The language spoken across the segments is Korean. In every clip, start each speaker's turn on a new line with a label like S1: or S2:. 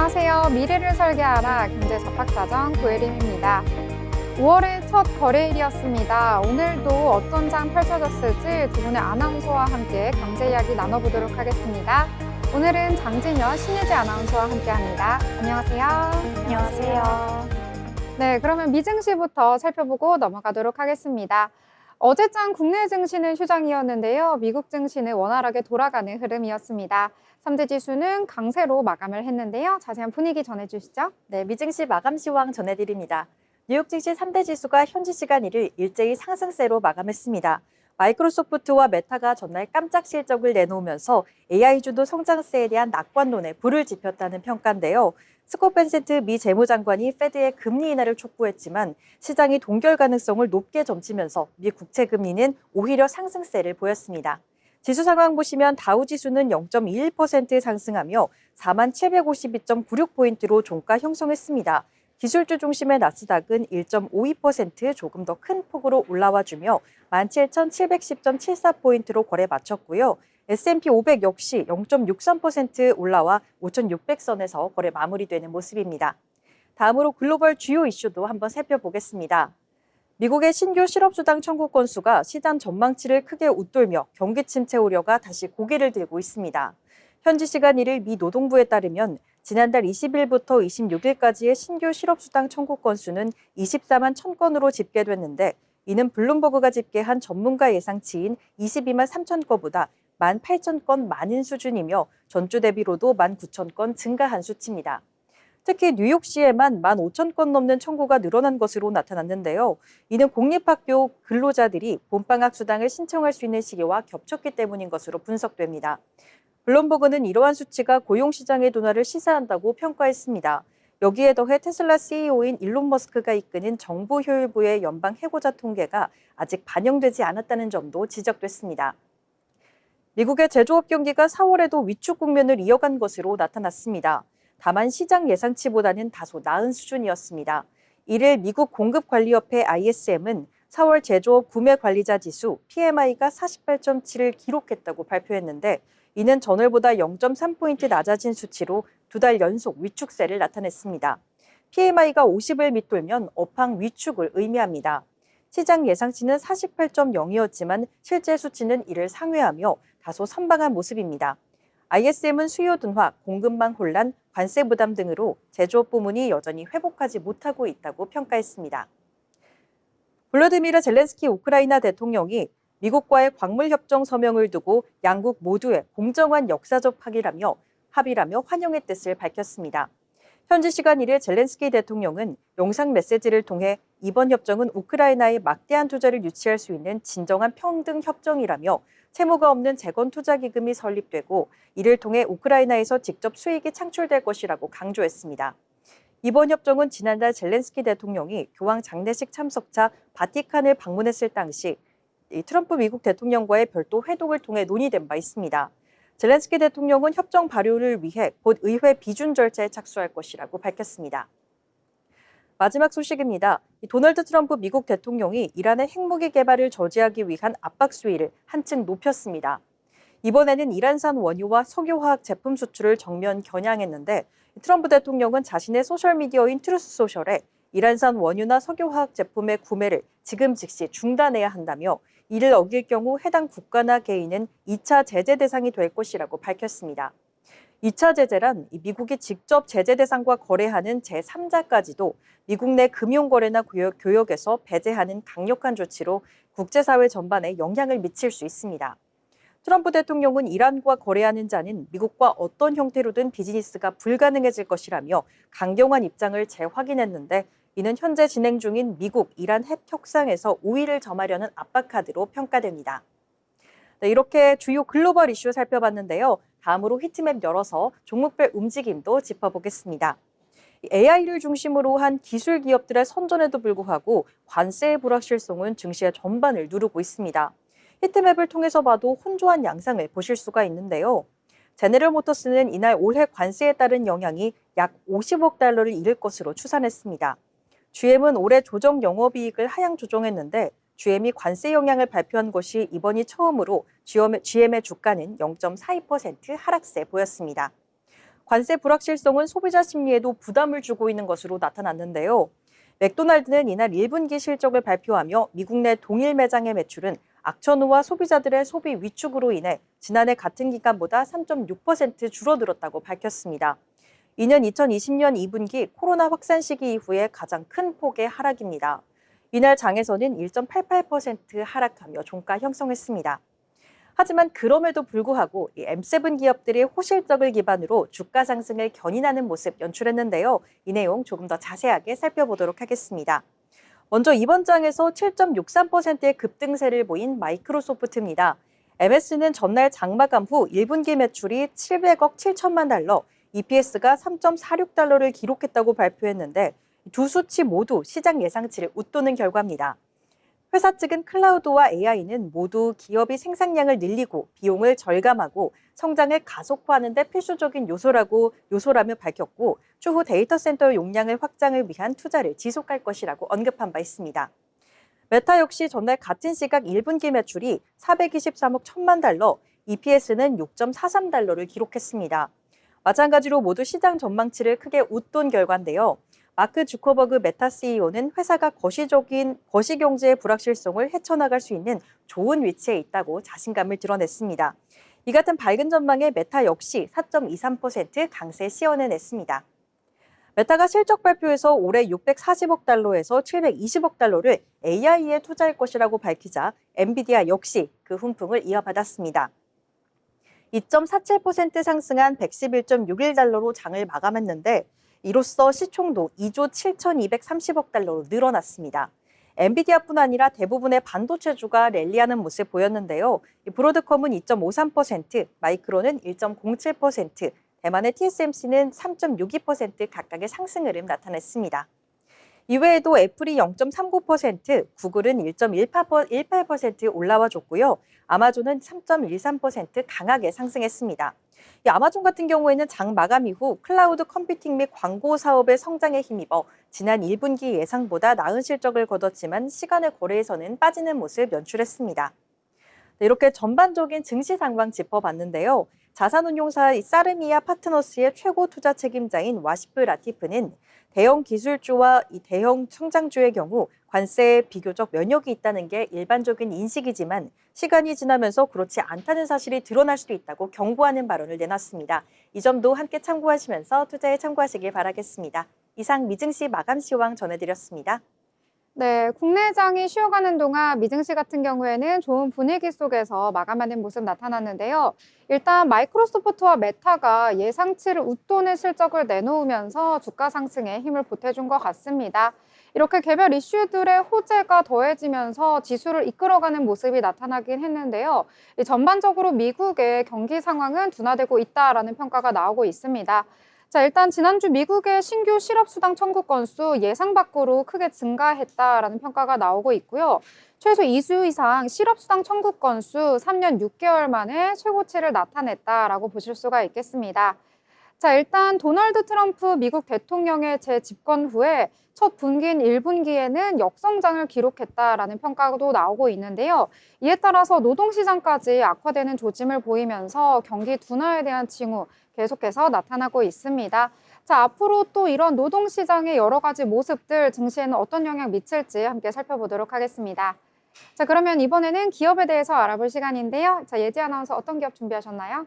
S1: 안녕하세요. 미래를 설계하라 경제 잡학사전 고혜림입니다. 5월의 첫 거래일이었습니다. 오늘도 어떤 장 펼쳐졌을지 두 분의 아나운서와 함께 경제 이야기 나눠보도록 하겠습니다. 오늘은 장진여, 신예지 아나운서와 함께합니다. 안녕하세요.
S2: 안녕하세요.
S1: 네, 그러면 미증시부터 살펴보고 넘어가도록 하겠습니다. 어제장 국내 증시는 휴장이었는데요. 미국 증시는 원활하게 돌아가는 흐름이었습니다. 3대 지수는 강세로 마감을 했는데요. 자세한 분위기 전해주시죠.
S2: 네, 미증시 마감 시황 전해드립니다. 뉴욕 증시 3대 지수가 현지 시간 1일 일제히 상승세로 마감했습니다. 마이크로소프트와 메타가 전날 깜짝 실적을 내놓으면서 AI주도 성장세에 대한 낙관론에 불을 지폈다는 평가인데요. 스콧 벤센트 미 재무장관이 페드의 금리 인하를 촉구했지만 시장이 동결 가능성을 높게 점치면서 미 국채 금리는 오히려 상승세를 보였습니다. 지수 상황 보시면 다우 지수는 0.21% 상승하며 4752.96포인트로 종가 형성했습니다. 기술주 중심의 나스닥은 1.52% 조금 더 큰 폭으로 올라와주며 17,710.74포인트로 거래 마쳤고요. S&P 500 역시 0.63% 올라와 5,600선에서 거래 마무리되는 모습입니다. 다음으로 글로벌 주요 이슈도 한번 살펴보겠습니다. 미국의 신규 실업수당 청구 건수가 시장 전망치를 크게 웃돌며 경기 침체 우려가 다시 고개를 들고 있습니다. 현지 시간 1일 미 노동부에 따르면 지난달 20일부터 26일까지의 신규 실업수당 청구 건수는 24만 1,000건으로 집계됐는데 이는 블룸버그가 집계한 전문가 예상치인 22만 3천 건보다 18,000건 많은 수준이며 전주 대비로도 19,000건 증가한 수치입니다. 특히 뉴욕시에만 15,000건 넘는 청구가 늘어난 것으로 나타났는데요. 이는 공립학교 근로자들이 봄방학 수당을 신청할 수 있는 시기와 겹쳤기 때문인 것으로 분석됩니다. 블룸버그는 이러한 수치가 고용시장의 둔화를 시사한다고 평가했습니다. 여기에 더해 테슬라 CEO인 일론 머스크가 이끄는 정부 효율부의 연방 해고자 통계가 아직 반영되지 않았다는 점도 지적됐습니다. 미국의 제조업 경기가 4월에도 위축 국면을 이어간 것으로 나타났습니다. 다만 시장 예상치보다는 다소 나은 수준이었습니다. 이를 미국 공급관리협회 ISM은 4월 제조업 구매관리자 지수 PMI가 48.7을 기록했다고 발표했는데 이는 전월보다 0.3포인트 낮아진 수치로 두 달 연속 위축세를 나타냈습니다. PMI가 50을 밑돌면 업황 위축을 의미합니다. 시장 예상치는 48.0이었지만 실제 수치는 이를 상회하며 다소 선방한 모습입니다. ISM은 수요 둔화, 공급망 혼란, 관세 부담 등으로 제조업 부문이 여전히 회복하지 못하고 있다고 평가했습니다. 볼로디미르 젤렌스키 우크라이나 대통령이 미국과의 광물협정 서명을 두고 양국 모두의 공정한 역사적 합의라며 환영의 뜻을 밝혔습니다. 현지 시간 1일 젤렌스키 대통령은 영상 메시지를 통해 이번 협정은 우크라이나에 막대한 투자를 유치할 수 있는 진정한 평등 협정이라며 채무가 없는 재건투자기금이 설립되고 이를 통해 우크라이나에서 직접 수익이 창출될 것이라고 강조했습니다. 이번 협정은 지난달 젤렌스키 대통령이 교황 장례식 참석차 바티칸을 방문했을 당시 트럼프 미국 대통령과의 별도 회동을 통해 논의된 바 있습니다. 젤렌스키 대통령은 협정 발효를 위해 곧 의회 비준 절차에 착수할 것이라고 밝혔습니다. 마지막 소식입니다. 도널드 트럼프 미국 대통령이 이란의 핵무기 개발을 저지하기 위한 압박 수위를 한층 높였습니다. 이번에는 이란산 원유와 석유화학 제품 수출을 정면 겨냥했는데 트럼프 대통령은 자신의 소셜미디어인 트루스 소셜에 이란산 원유나 석유화학 제품의 구매를 지금 즉시 중단해야 한다며 이를 어길 경우 해당 국가나 개인은 2차 제재 대상이 될 것이라고 밝혔습니다. 2차 제재란 미국이 직접 제재 대상과 거래하는 제3자까지도 미국 내 금융거래나 교역에서 배제하는 강력한 조치로 국제사회 전반에 영향을 미칠 수 있습니다. 트럼프 대통령은 이란과 거래하는 자는 미국과 어떤 형태로든 비즈니스가 불가능해질 것이라며 강경한 입장을 재확인했는데 이는 현재 진행 중인 미국, 이란 핵 협상에서 우위를 점하려는 압박카드로 평가됩니다. 네, 이렇게 주요 글로벌 이슈 살펴봤는데요. 다음으로 히트맵 열어서 종목별 움직임도 짚어보겠습니다. AI를 중심으로 한 기술 기업들의 선전에도 불구하고 관세의 불확실성은 증시의 전반을 누르고 있습니다. 히트맵을 통해서 봐도 혼조한 양상을 보실 수가 있는데요. 제네럴 모터스는 이날 올해 관세에 따른 영향이 약 50억 달러를 이를 것으로 추산했습니다. GM은 올해 조정 영업이익을 하향 조정했는데 GM이 관세 영향을 발표한 것이 이번이 처음으로 GM의 주가는 0.42% 하락세 보였습니다. 관세 불확실성은 소비자 심리에도 부담을 주고 있는 것으로 나타났는데요. 맥도날드는 이날 1분기 실적을 발표하며 미국 내 동일 매장의 매출은 악천후와 소비자들의 소비 위축으로 인해 지난해 같은 기간보다 3.6% 줄어들었다고 밝혔습니다. 이는 2020년 2분기 코로나 확산 시기 이후에 가장 큰 폭의 하락입니다. 이날 장에서는 1.88% 하락하며 종가 형성했습니다. 하지만 그럼에도 불구하고 이 M7 기업들이 호실적을 기반으로 주가 상승을 견인하는 모습 연출했는데요. 이 내용 조금 더 자세하게 살펴보도록 하겠습니다. 먼저 이번 장에서 7.63%의 급등세를 보인 마이크로소프트입니다. MS는 전날 장마감 후 1분기 매출이 700억 7천만 달러, EPS가 3.46달러를 기록했다고 발표했는데 두 수치 모두 시장 예상치를 웃도는 결과입니다. 회사 측은 클라우드와 AI는 모두 기업이 생산량을 늘리고 비용을 절감하고 성장을 가속화하는 데 필수적인 요소라며 밝혔고 추후 데이터 센터 용량을 확장을 위한 투자를 지속할 것이라고 언급한 바 있습니다. 메타 역시 전날 같은 시각 1분기 매출이 423억 1천만 달러, EPS는 6.43달러를 기록했습니다. 마찬가지로 모두 시장 전망치를 크게 웃돈 결과인데요. 마크 주커버그 메타 CEO는 회사가 거시경제의 불확실성을 헤쳐나갈 수 있는 좋은 위치에 있다고 자신감을 드러냈습니다. 이 같은 밝은 전망에 메타 역시 4.23% 강세 시연해냈습니다. 메타가 실적 발표에서 올해 640억 달러에서 720억 달러를 AI에 투자할 것이라고 밝히자 엔비디아 역시 그 훈풍을 이어받았습니다. 2.47% 상승한 111.61달러로 장을 마감했는데 이로써 시총도 2조 7,230억 달러로 늘어났습니다. 엔비디아뿐 아니라 대부분의 반도체주가 랠리하는 모습 보였는데요. 브로드컴은 2.53%, 마이크론은 1.07%, 대만의 TSMC는 3.62% 각각의 상승 흐름 나타냈습니다. 이외에도 애플이 0.39%, 구글은 1.18% 올라와 줬고요. 아마존은 3.13% 강하게 상승했습니다. 이 아마존 같은 경우에는 장 마감 이후 클라우드 컴퓨팅 및 광고 사업의 성장에 힘입어 지난 1분기 예상보다 나은 실적을 거뒀지만 시간의 거래에서는 빠지는 모습 연출했습니다. 이렇게 전반적인 증시 상황 짚어봤는데요. 자산운용사 사르미아 파트너스의 최고 투자 책임자인 와시프 라티프는 대형 기술주와 이 대형 성장주의 경우 관세에 비교적 면역이 있다는 게 일반적인 인식이지만 시간이 지나면서 그렇지 않다는 사실이 드러날 수도 있다고 경고하는 발언을 내놨습니다. 이 점도 함께 참고하시면서 투자에 참고하시길 바라겠습니다. 이상 미증시 마감 시황 전해드렸습니다.
S1: 네, 국내장이 쉬어가는 동안 미증시 같은 경우에는 좋은 분위기 속에서 마감하는 모습 나타났는데요. 일단 마이크로소프트와 메타가 예상치를 웃도는 실적을 내놓으면서 주가 상승에 힘을 보태준 것 같습니다. 이렇게 개별 이슈들의 호재가 더해지면서 지수를 이끌어가는 모습이 나타나긴 했는데요. 전반적으로 미국의 경기 상황은 둔화되고 있다라는 평가가 나오고 있습니다. 자, 일단 지난주 미국의 신규 실업수당 청구 건수 예상 밖으로 크게 증가했다라는 평가가 나오고 있고요. 최소 2주 이상 실업수당 청구 건수 3년 6개월 만에 최고치를 나타냈다라고 보실 수가 있겠습니다. 자, 일단 도널드 트럼프 미국 대통령의 재집권 후에 첫 분기인 1분기에는 역성장을 기록했다라는 평가도 나오고 있는데요. 이에 따라서 노동시장까지 악화되는 조짐을 보이면서 경기 둔화에 대한 징후 계속해서 나타나고 있습니다. 자, 앞으로 또 이런 노동시장의 여러 가지 모습들 증시에는 어떤 영향 미칠지 함께 살펴보도록 하겠습니다. 자, 그러면 이번에는 기업에 대해서 알아볼 시간인데요. 자, 예지 아나운서 어떤 기업 준비하셨나요?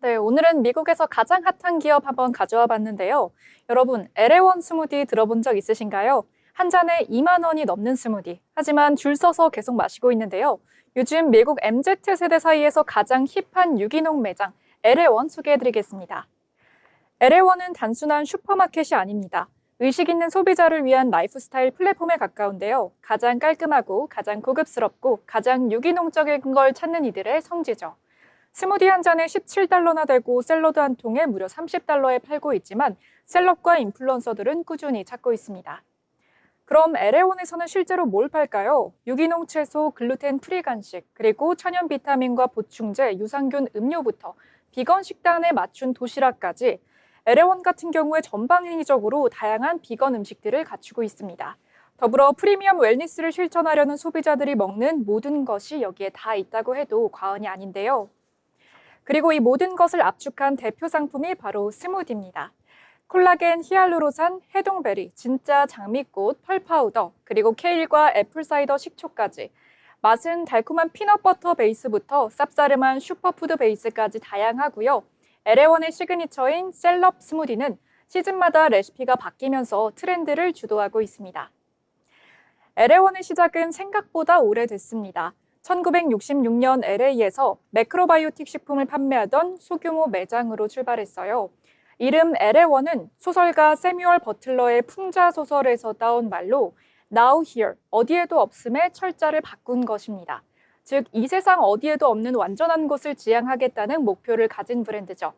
S3: 네, 오늘은 미국에서 가장 핫한 기업 한번 가져와 봤는데요. 여러분, LA1 스무디 들어본 적 있으신가요? 한 잔에 2만 원이 넘는 스무디. 하지만 줄 서서 계속 마시고 있는데요. 요즘 미국 MZ세대 사이에서 가장 힙한 유기농 매장 LA1 소개해드리겠습니다. LA1은 단순한 슈퍼마켓이 아닙니다. 의식 있는 소비자를 위한 라이프스타일 플랫폼에 가까운데요. 가장 깔끔하고 가장 고급스럽고 가장 유기농적인 걸 찾는 이들의 성지죠. 스무디 한 잔에 17달러나 되고 샐러드 한 통에 무려 30달러에 팔고 있지만 셀럽과 인플루언서들은 꾸준히 찾고 있습니다. 그럼 LA1에서는 실제로 뭘 팔까요? 유기농 채소, 글루텐 프리 간식, 그리고 천연 비타민과 보충제, 유산균 음료부터 비건 식단에 맞춘 도시락까지 LA1 같은 경우에 전방위적으로 다양한 비건 음식들을 갖추고 있습니다. 더불어 프리미엄 웰니스를 실천하려는 소비자들이 먹는 모든 것이 여기에 다 있다고 해도 과언이 아닌데요. 그리고 이 모든 것을 압축한 대표 상품이 바로 스무디입니다. 콜라겐, 히알루로산, 해동베리, 진짜 장미꽃, 펄파우더, 그리고 케일과 애플사이더 식초까지 맛은 달콤한 피넛버터 베이스부터 쌉싸름한 슈퍼푸드 베이스까지 다양하고요. LA1의 시그니처인 셀럽 스무디는 시즌마다 레시피가 바뀌면서 트렌드를 주도하고 있습니다. LA1의 시작은 생각보다 오래됐습니다. 1966년 LA에서 매크로바이오틱 식품을 판매하던 소규모 매장으로 출발했어요. 이름 LA1은 소설가 세뮤얼 버틀러의 풍자 소설에서 따온 말로 Now here, 어디에도 없음의 철자를 바꾼 것입니다. 즉, 이 세상 어디에도 없는 완전한 곳을 지향하겠다는 목표를 가진 브랜드죠.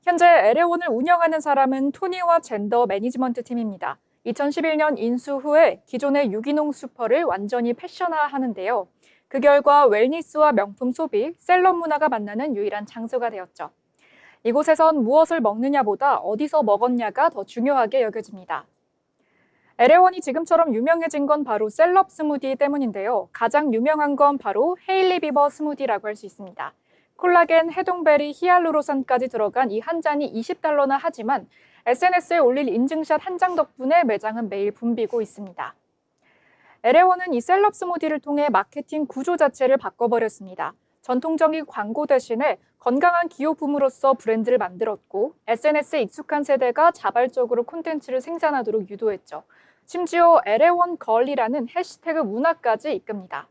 S3: 현재 LA1을 운영하는 사람은 토니와 젠더 매니지먼트 팀입니다. 2011년 인수 후에 기존의 유기농 슈퍼를 완전히 패션화하는데요. 그 결과 웰니스와 명품 소비, 셀럽 문화가 만나는 유일한 장소가 되었죠. 이곳에선 무엇을 먹느냐보다 어디서 먹었냐가 더 중요하게 여겨집니다. LA1이 지금처럼 유명해진 건 바로 셀럽 스무디 때문인데요. 가장 유명한 건 바로 헤일리 비버 스무디라고 할 수 있습니다. 콜라겐, 해동베리, 히알루로산까지 들어간 이 한 잔이 $20나 하지만 SNS에 올릴 인증샷 한 장 덕분에 매장은 매일 붐비고 있습니다. LA1은 이 셀럽 스무디를 통해 마케팅 구조 자체를 바꿔버렸습니다. 전통적인 광고 대신에 건강한 기호품으로서 브랜드를 만들었고 SNS에 익숙한 세대가 자발적으로 콘텐츠를 생산하도록 유도했죠. 심지어 LA1 걸이라는 해시태그 문화까지 이끕니다.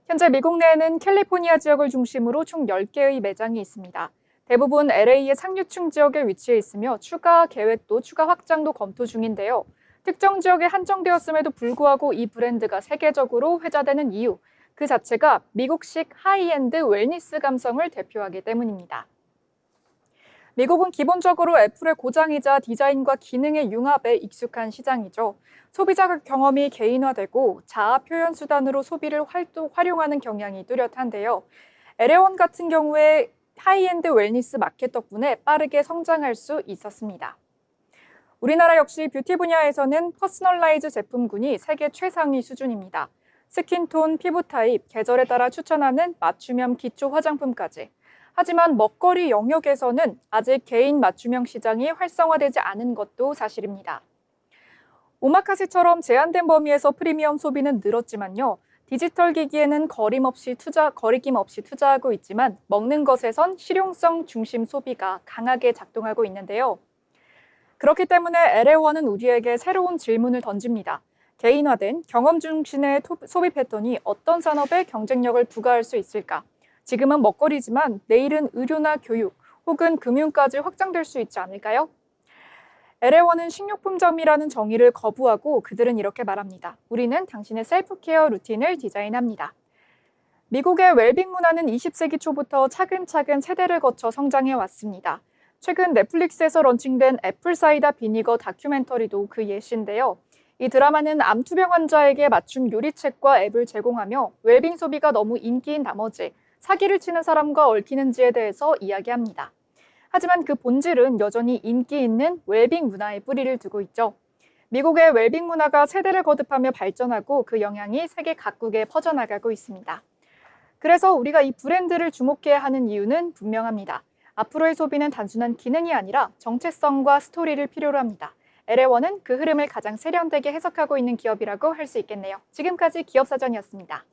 S3: 현재 미국 내에는 캘리포니아 지역을 중심으로 총 10개의 매장이 있습니다. 대부분 LA의 상류층 지역에 위치해 있으며 추가 확장도 검토 중인데요. 특정 지역에 한정되었음에도 불구하고 이 브랜드가 세계적으로 회자되는 이유, 그 자체가 미국식 하이엔드 웰니스 감성을 대표하기 때문입니다. 미국은 기본적으로 애플의 고장이자 디자인과 기능의 융합에 익숙한 시장이죠. 소비자 경험이 개인화되고 자아 표현 수단으로 소비를 활용하는 경향이 뚜렷한데요. LA1 같은 경우에 하이엔드 웰니스 마켓 덕분에 빠르게 성장할 수 있었습니다. 우리나라 역시 뷰티 분야에서는 퍼스널라이즈 제품군이 세계 최상위 수준입니다. 스킨톤, 피부 타입, 계절에 따라 추천하는 맞춤형 기초 화장품까지. 하지만 먹거리 영역에서는 아직 개인 맞춤형 시장이 활성화되지 않은 것도 사실입니다. 오마카세처럼 제한된 범위에서 프리미엄 소비는 늘었지만요. 디지털 기기에는 거리낌 없이 투자하고 있지만 먹는 것에선 실용성 중심 소비가 강하게 작동하고 있는데요. 그렇기 때문에 LA1은 우리에게 새로운 질문을 던집니다. 개인화된 경험 중심의 소비 패턴이 어떤 산업에 경쟁력을 부과할 수 있을까? 지금은 먹거리지만 내일은 의료나 교육 혹은 금융까지 확장될 수 있지 않을까요? LA1은 식료품점이라는 정의를 거부하고 그들은 이렇게 말합니다. 우리는 당신의 셀프케어 루틴을 디자인합니다. 미국의 웰빙 문화는 20세기 초부터 차근차근 세대를 거쳐 성장해 왔습니다. 최근 넷플릭스에서 런칭된 애플사이다 비니거 다큐멘터리도 그 예시인데요. 이 드라마는 암투병 환자에게 맞춤 요리책과 앱을 제공하며 웰빙 소비가 너무 인기인 나머지 사기를 치는 사람과 얽히는지에 대해서 이야기합니다. 하지만 그 본질은 여전히 인기 있는 웰빙 문화에 뿌리를 두고 있죠. 미국의 웰빙 문화가 세대를 거듭하며 발전하고 그 영향이 세계 각국에 퍼져나가고 있습니다. 그래서 우리가 이 브랜드를 주목해야 하는 이유는 분명합니다. 앞으로의 소비는 단순한 기능이 아니라 정체성과 스토리를 필요로 합니다. LA1은 그 흐름을 가장 세련되게 해석하고 있는 기업이라고 할 수 있겠네요. 지금까지 기업사전이었습니다.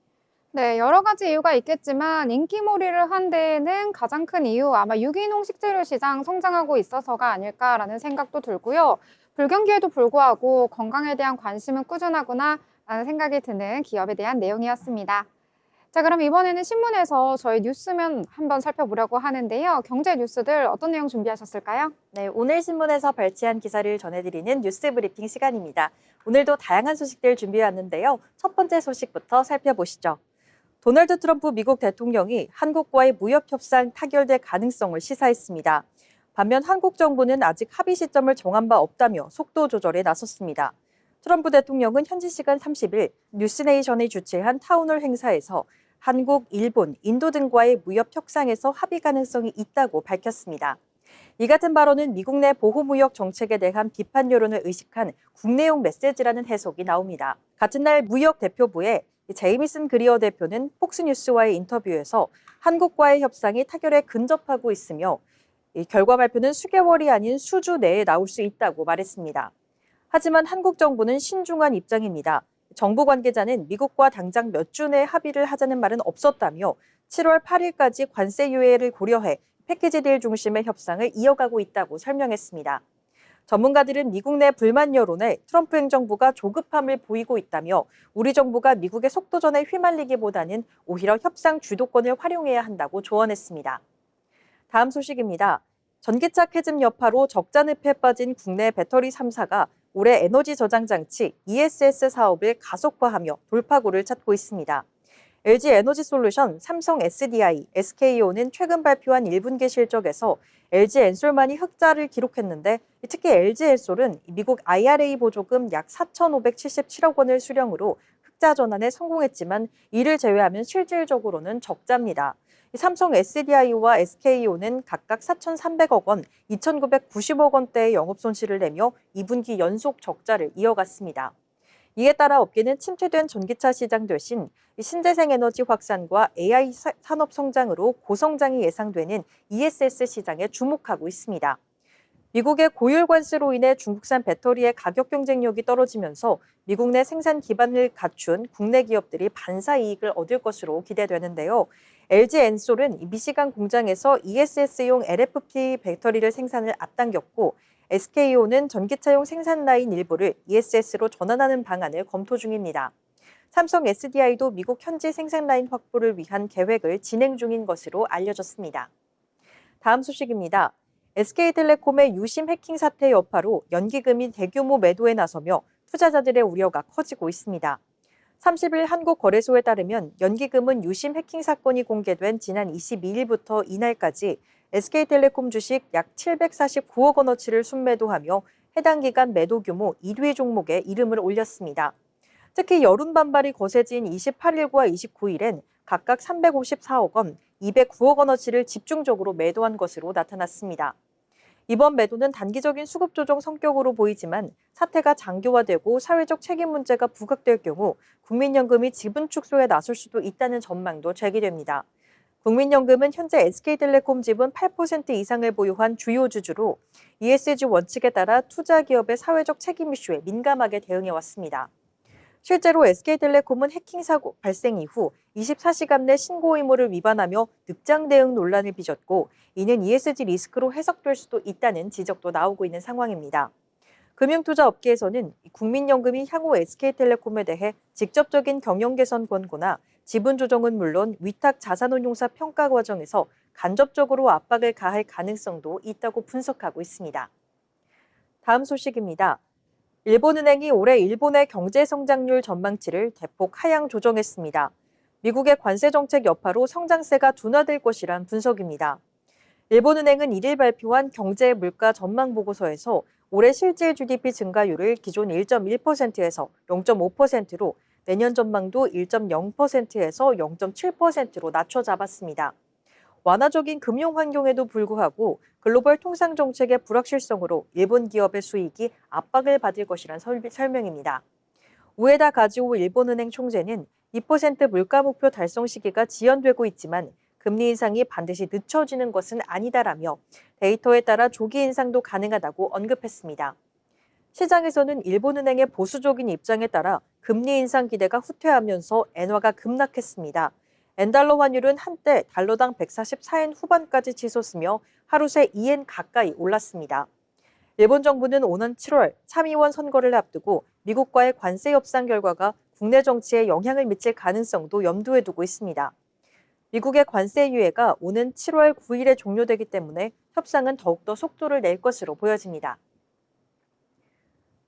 S1: 네, 여러 가지 이유가 있겠지만 인기몰이를 한 데에는 가장 큰 이유 아마 유기농 식재료 시장 성장하고 있어서가 아닐까라는 생각도 들고요. 불경기에도 불구하고 건강에 대한 관심은 꾸준하구나 라는 생각이 드는 기업에 대한 내용이었습니다. 자, 그럼 이번에는 신문에서 저희 뉴스면 한번 살펴보려고 하는데요. 경제 뉴스들 어떤 내용 준비하셨을까요?
S2: 네, 오늘 신문에서 발췌한 기사를 전해드리는 뉴스 브리핑 시간입니다. 오늘도 다양한 소식들 준비해왔는데요. 첫 번째 소식부터 살펴보시죠. 도널드 트럼프 미국 대통령이 한국과의 무역협상 타결될 가능성을 시사했습니다. 반면 한국 정부는 아직 합의 시점을 정한 바 없다며 속도 조절에 나섰습니다. 트럼프 대통령은 현지 시간 30일 뉴스네이션이 주최한 타운홀 행사에서 한국, 일본, 인도 등과의 무역 협상에서 합의 가능성이 있다고 밝혔습니다. 이 같은 발언은 미국 내 보호무역 정책에 대한 비판 여론을 의식한 국내용 메시지라는 해석이 나옵니다. 같은 날 무역 대표부에 제이미슨 그리어 대표는 폭스뉴스와의 인터뷰에서 한국과의 협상이 타결에 근접하고 있으며 이 결과 발표는 수개월이 아닌 수주 내에 나올 수 있다고 말했습니다. 하지만 한국 정부는 신중한 입장입니다. 정부 관계자는 미국과 당장 몇 주 내에 합의를 하자는 말은 없었다며 7월 8일까지 관세 유예를 고려해 패키지 딜 중심의 협상을 이어가고 있다고 설명했습니다. 전문가들은 미국 내 불만 여론에 트럼프 행정부가 조급함을 보이고 있다며 우리 정부가 미국의 속도전에 휘말리기보다는 오히려 협상 주도권을 활용해야 한다고 조언했습니다. 다음 소식입니다. 전기차 캐즘 여파로 적자늪에 빠진 국내 배터리 3사가 올해 에너지 저장 장치 ESS 사업을 가속화하며 돌파구를 찾고 있습니다. LG 에너지 솔루션, 삼성 SDI, SK온은 최근 발표한 1분기 실적에서 LG 엔솔만이 흑자를 기록했는데 특히 LG 엔솔은 미국 IRA 보조금 약 4,577억 원을 수령으로 흑자 전환에 성공했지만 이를 제외하면 실질적으로는 적자입니다. 삼성 SDI와 SK온은 각각 4,300억 원, 2,990억 원대의 영업 손실을 내며 2분기 연속 적자를 이어갔습니다. 이에 따라 업계는 침체된 전기차 시장 대신 신재생 에너지 확산과 AI 산업 성장으로 고성장이 예상되는 ESS 시장에 주목하고 있습니다. 미국의 고율 관세로 인해 중국산 배터리의 가격 경쟁력이 떨어지면서 미국 내 생산 기반을 갖춘 국내 기업들이 반사 이익을 얻을 것으로 기대되는데요. LG 엔솔은 미시간 공장에서 ESS용 LFP 배터리를 생산을 앞당겼고 SK온은 전기차용 생산 라인 일부를 ESS로 전환하는 방안을 검토 중입니다. 삼성 SDI도 미국 현지 생산 라인 확보를 위한 계획을 진행 중인 것으로 알려졌습니다. 다음 소식입니다. SK텔레콤의 유심 해킹 사태 여파로 연기금이 대규모 매도에 나서며 투자자들의 우려가 커지고 있습니다. 30일 한국거래소에 따르면 연기금은 유심 해킹 사건이 공개된 지난 22일부터 이날까지 SK텔레콤 주식 약 749억 원어치를 순매도하며 해당 기간 매도 규모 1위 종목에 이름을 올렸습니다. 특히 여론 반발이 거세진 28일과 29일엔 각각 354억 원, 209억 원어치를 집중적으로 매도한 것으로 나타났습니다. 이번 매도는 단기적인 수급 조정 성격으로 보이지만 사태가 장기화되고 사회적 책임 문제가 부각될 경우 국민연금이 지분 축소에 나설 수도 있다는 전망도 제기됩니다. 국민연금은 현재 SK텔레콤 지분 8% 이상을 보유한 주요 주주로 ESG 원칙에 따라 투자 기업의 사회적 책임 이슈에 민감하게 대응해왔습니다. 실제로 SK텔레콤은 해킹 사고 발생 이후 24시간 내 신고 의무를 위반하며 늑장 대응 논란을 빚었고 이는 ESG 리스크로 해석될 수도 있다는 지적도 나오고 있는 상황입니다. 금융투자 업계에서는 국민연금이 향후 SK텔레콤에 대해 직접적인 경영 개선 권고나 지분 조정은 물론 위탁 자산운용사 평가 과정에서 간접적으로 압박을 가할 가능성도 있다고 분석하고 있습니다. 다음 소식입니다. 일본은행이 올해 일본의 경제 성장률 전망치를 대폭 하향 조정했습니다. 미국의 관세 정책 여파로 성장세가 둔화될 것이란 분석입니다. 일본은행은 1일 발표한 경제 물가 전망 보고서에서 올해 실질 GDP 증가율을 기존 1.1%에서 0.5%로 내년 전망도 1.0%에서 0.7%로 낮춰 잡았습니다. 완화적인 금융 환경에도 불구하고 글로벌 통상 정책의 불확실성으로 일본 기업의 수익이 압박을 받을 것이란 설명입니다. 우에다 가즈오 일본은행 총재는 2% 물가 목표 달성 시기가 지연되고 있지만 금리 인상이 반드시 늦춰지는 것은 아니다라며 데이터에 따라 조기 인상도 가능하다고 언급했습니다. 시장에서는 일본은행의 보수적인 입장에 따라 금리 인상 기대가 후퇴하면서 엔화가 급락했습니다. 엔달러 환율은 한때 달러당 144엔 후반까지 치솟으며 하루 새 2엔 가까이 올랐습니다. 일본 정부는 오는 7월 참의원 선거를 앞두고 미국과의 관세 협상 결과가 국내 정치에 영향을 미칠 가능성도 염두에 두고 있습니다. 미국의 관세 유예가 오는 7월 9일에 종료되기 때문에 협상은 더욱더 속도를 낼 것으로 보여집니다.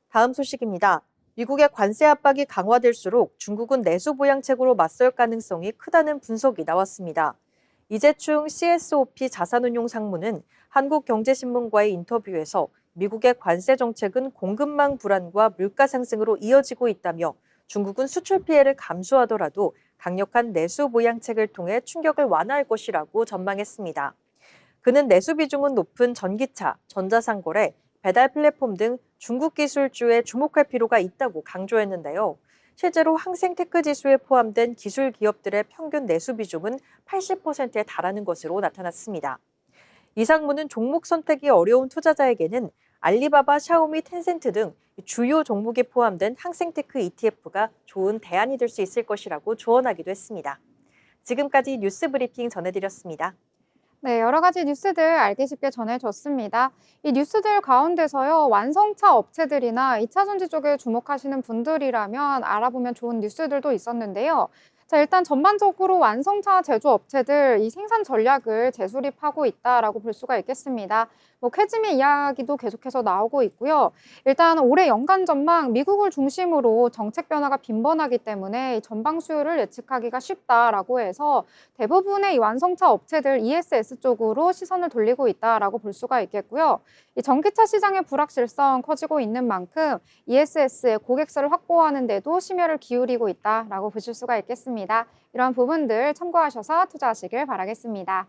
S2: 다음 소식입니다. 미국의 관세 압박이 강화될수록 중국은 내수 부양책으로 맞설 가능성이 크다는 분석이 나왔습니다. 이재충 CSOP 자산운용 상무는 한국경제신문과의 인터뷰에서 미국의 관세 정책은 공급망 불안과 물가 상승으로 이어지고 있다며 중국은 수출 피해를 감수하더라도 강력한 내수 부양책을 통해 충격을 완화할 것이라고 전망했습니다. 그는 내수 비중은 높은 전기차, 전자상거래, 배달 플랫폼 등 중국 기술주에 주목할 필요가 있다고 강조했는데요. 실제로 항생테크 지수에 포함된 기술 기업들의 평균 내수 비중은 80%에 달하는 것으로 나타났습니다. 이 상무는 종목 선택이 어려운 투자자에게는 알리바바, 샤오미, 텐센트 등 주요 종목에 포함된 항생테크 ETF가 좋은 대안이 될 수 있을 것이라고 조언하기도 했습니다. 지금까지 뉴스 브리핑 전해드렸습니다.
S1: 네, 여러 가지 뉴스들 알기 쉽게 전해줬습니다. 이 뉴스들 가운데서요, 완성차 업체들이나 2차 전지 쪽에 주목하시는 분들이라면 알아보면 좋은 뉴스들도 있었는데요. 자, 일단 전반적으로 완성차 제조업체들 이 생산 전략을 재수립하고 있다라고 볼 수가 있겠습니다. 캐즈미 이야기도 계속해서 나오고 있고요. 일단 올해 연간 전망 미국을 중심으로 정책 변화가 빈번하기 때문에 이 전방 수요를 예측하기가 쉽다라고 해서 대부분의 이 완성차 업체들 ESS 쪽으로 시선을 돌리고 있다라고 볼 수가 있겠고요. 이 전기차 시장의 불확실성 커지고 있는 만큼 ESS의 고객사를 확보하는 데도 심혈을 기울이고 있다라고 보실 수가 있겠습니다. 이런 부분들 참고하셔서 투자하시길 바라겠습니다.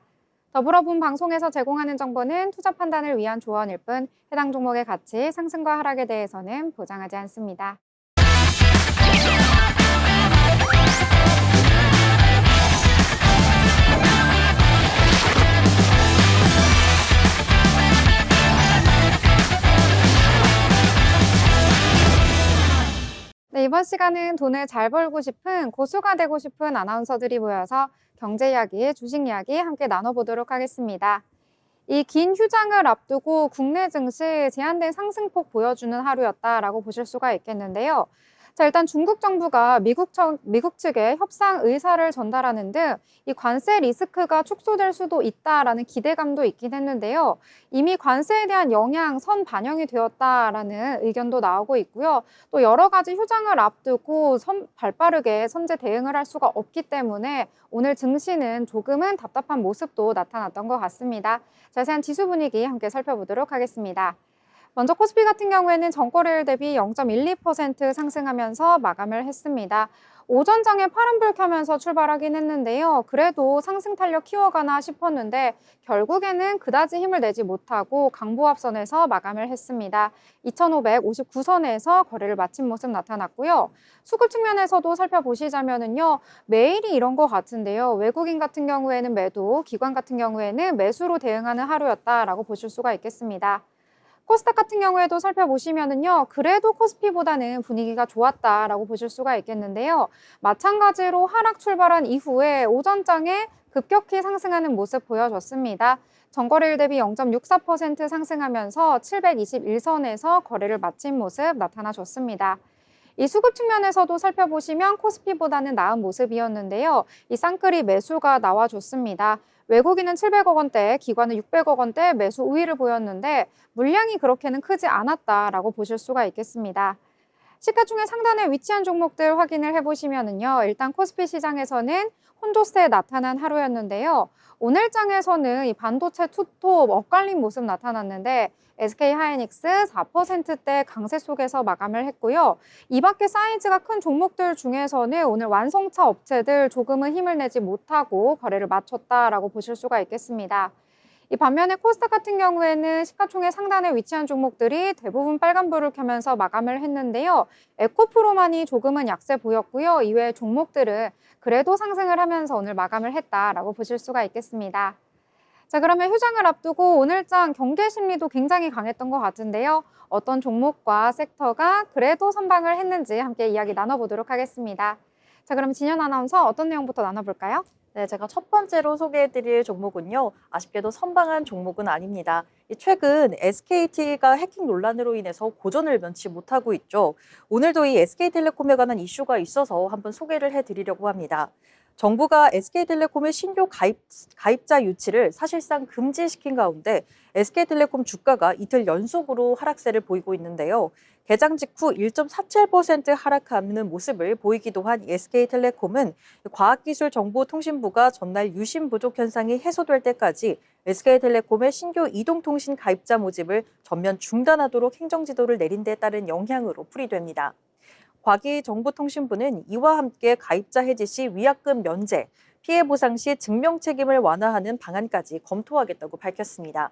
S1: 더불어 본 방송에서 제공하는 정보는 투자 판단을 위한 조언일 뿐 해당 종목의 가치, 상승과 하락에 대해서는 보장하지 않습니다. 네, 이번 시간은 돈을 잘 벌고 싶은 고수가 되고 싶은 아나운서들이 모여서 경제 이야기, 주식 이야기 함께 나눠보도록 하겠습니다. 이 긴 휴장을 앞두고 국내 증시 제한된 상승폭 보여주는 하루였다라고 보실 수가 있겠는데요. 자, 일단 중국 정부가 미국 측에 협상 의사를 전달하는 등 이 관세 리스크가 축소될 수도 있다라는 기대감도 있긴 했는데요. 이미 관세에 대한 영향 선 반영이 되었다라는 의견도 나오고 있고요. 또 여러 가지 휴장을 앞두고 발빠르게 선제 대응을 할 수가 없기 때문에 오늘 증시는 조금은 답답한 모습도 나타났던 것 같습니다. 자세한 지수 분위기 함께 살펴보도록 하겠습니다. 먼저 코스피 같은 경우에는 전거래일 대비 0.12% 상승하면서 마감을 했습니다. 오전장에 파란불 켜면서 출발하긴 했는데요. 그래도 상승 탄력 키워가나 싶었는데 결국에는 그다지 힘을 내지 못하고 강보합선에서 마감을 했습니다. 2559선에서 거래를 마친 모습 나타났고요. 수급 측면에서도 살펴보시자면요. 매일이 이런 것 같은데요. 외국인 같은 경우에는 매도, 기관 같은 경우에는 매수로 대응하는 하루였다라고 보실 수가 있겠습니다. 코스닥 같은 경우에도 살펴보시면은요, 그래도 코스피보다는 분위기가 좋았다라고 보실 수가 있겠는데요. 마찬가지로 하락 출발한 이후에 오전장에 급격히 상승하는 모습 보여줬습니다. 전거래일 대비 0.64% 상승하면서 721선에서 거래를 마친 모습 나타나줬습니다. 이 수급 측면에서도 살펴보시면 코스피보다는 나은 모습이었는데요. 이 쌍끌이 매수가 나와줬습니다. 외국인은 700억 원대, 기관은 600억 원대 매수 우위를 보였는데 물량이 그렇게는 크지 않았다라고 보실 수가 있겠습니다. 시가총액 상단에 위치한 종목들 확인을 해보시면은요. 일단 코스피 시장에서는 혼조세 나타난 하루였는데요. 오늘 장에서는 이 반도체 투톱 엇갈린 모습 나타났는데 SK하이닉스 4%대 강세 속에서 마감을 했고요. 이 밖에 사이즈가 큰 종목들 중에서는 오늘 완성차 업체들 조금은 힘을 내지 못하고 거래를 마쳤다라고 보실 수가 있겠습니다. 이 반면에 코스닥 같은 경우에는 시가총액 상단에 위치한 종목들이 대부분 빨간불을 켜면서 마감을 했는데요. 에코프로만이 조금은 약세 보였고요. 이외의 종목들은 그래도 상승을 하면서 오늘 마감을 했다라고 보실 수가 있겠습니다. 자, 그러면 휴장을 앞두고 오늘장 경계 심리도 굉장히 강했던 것 같은데요. 어떤 종목과 섹터가 그래도 선방을 했는지 함께 이야기 나눠보도록 하겠습니다. 자, 그럼 진현 아나운서 어떤 내용부터 나눠볼까요?
S2: 네, 제가 첫 번째로 소개해드릴 종목은요. 아쉽게도 선방한 종목은 아닙니다. 최근 SKT가 해킹 논란으로 인해서 고전을 면치 못하고 있죠. 오늘도 이 SK텔레콤에 관한 이슈가 있어서 한번 소개를 해드리려고 합니다. 정부가 SK텔레콤의 신규 가입자 유치를 사실상 금지시킨 가운데 SK텔레콤 주가가 이틀 연속으로 하락세를 보이고 있는데요. 개장 직후 1.47% 하락하는 모습을 보이기도 한 SK텔레콤은 과학기술정보통신부가 전날 유심 부족 현상이 해소될 때까지 SK텔레콤의 신규 이동통신 가입자 모집을 전면 중단하도록 행정지도를 내린 데 따른 영향으로 풀이됩니다. 과기정보통신부는 이와 함께 가입자 해지 시 위약금 면제, 피해 보상 시 증명 책임을 완화하는 방안까지 검토하겠다고 밝혔습니다.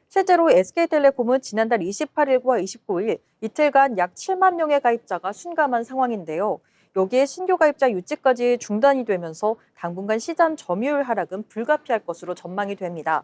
S2: 실제로 SK텔레콤은 지난달 28일과 29일 이틀간 약 7만 명의 가입자가 순감한 상황인데요. 여기에 신규 가입자 유치까지 중단이 되면서 당분간 시장 점유율 하락은 불가피할 것으로 전망이 됩니다.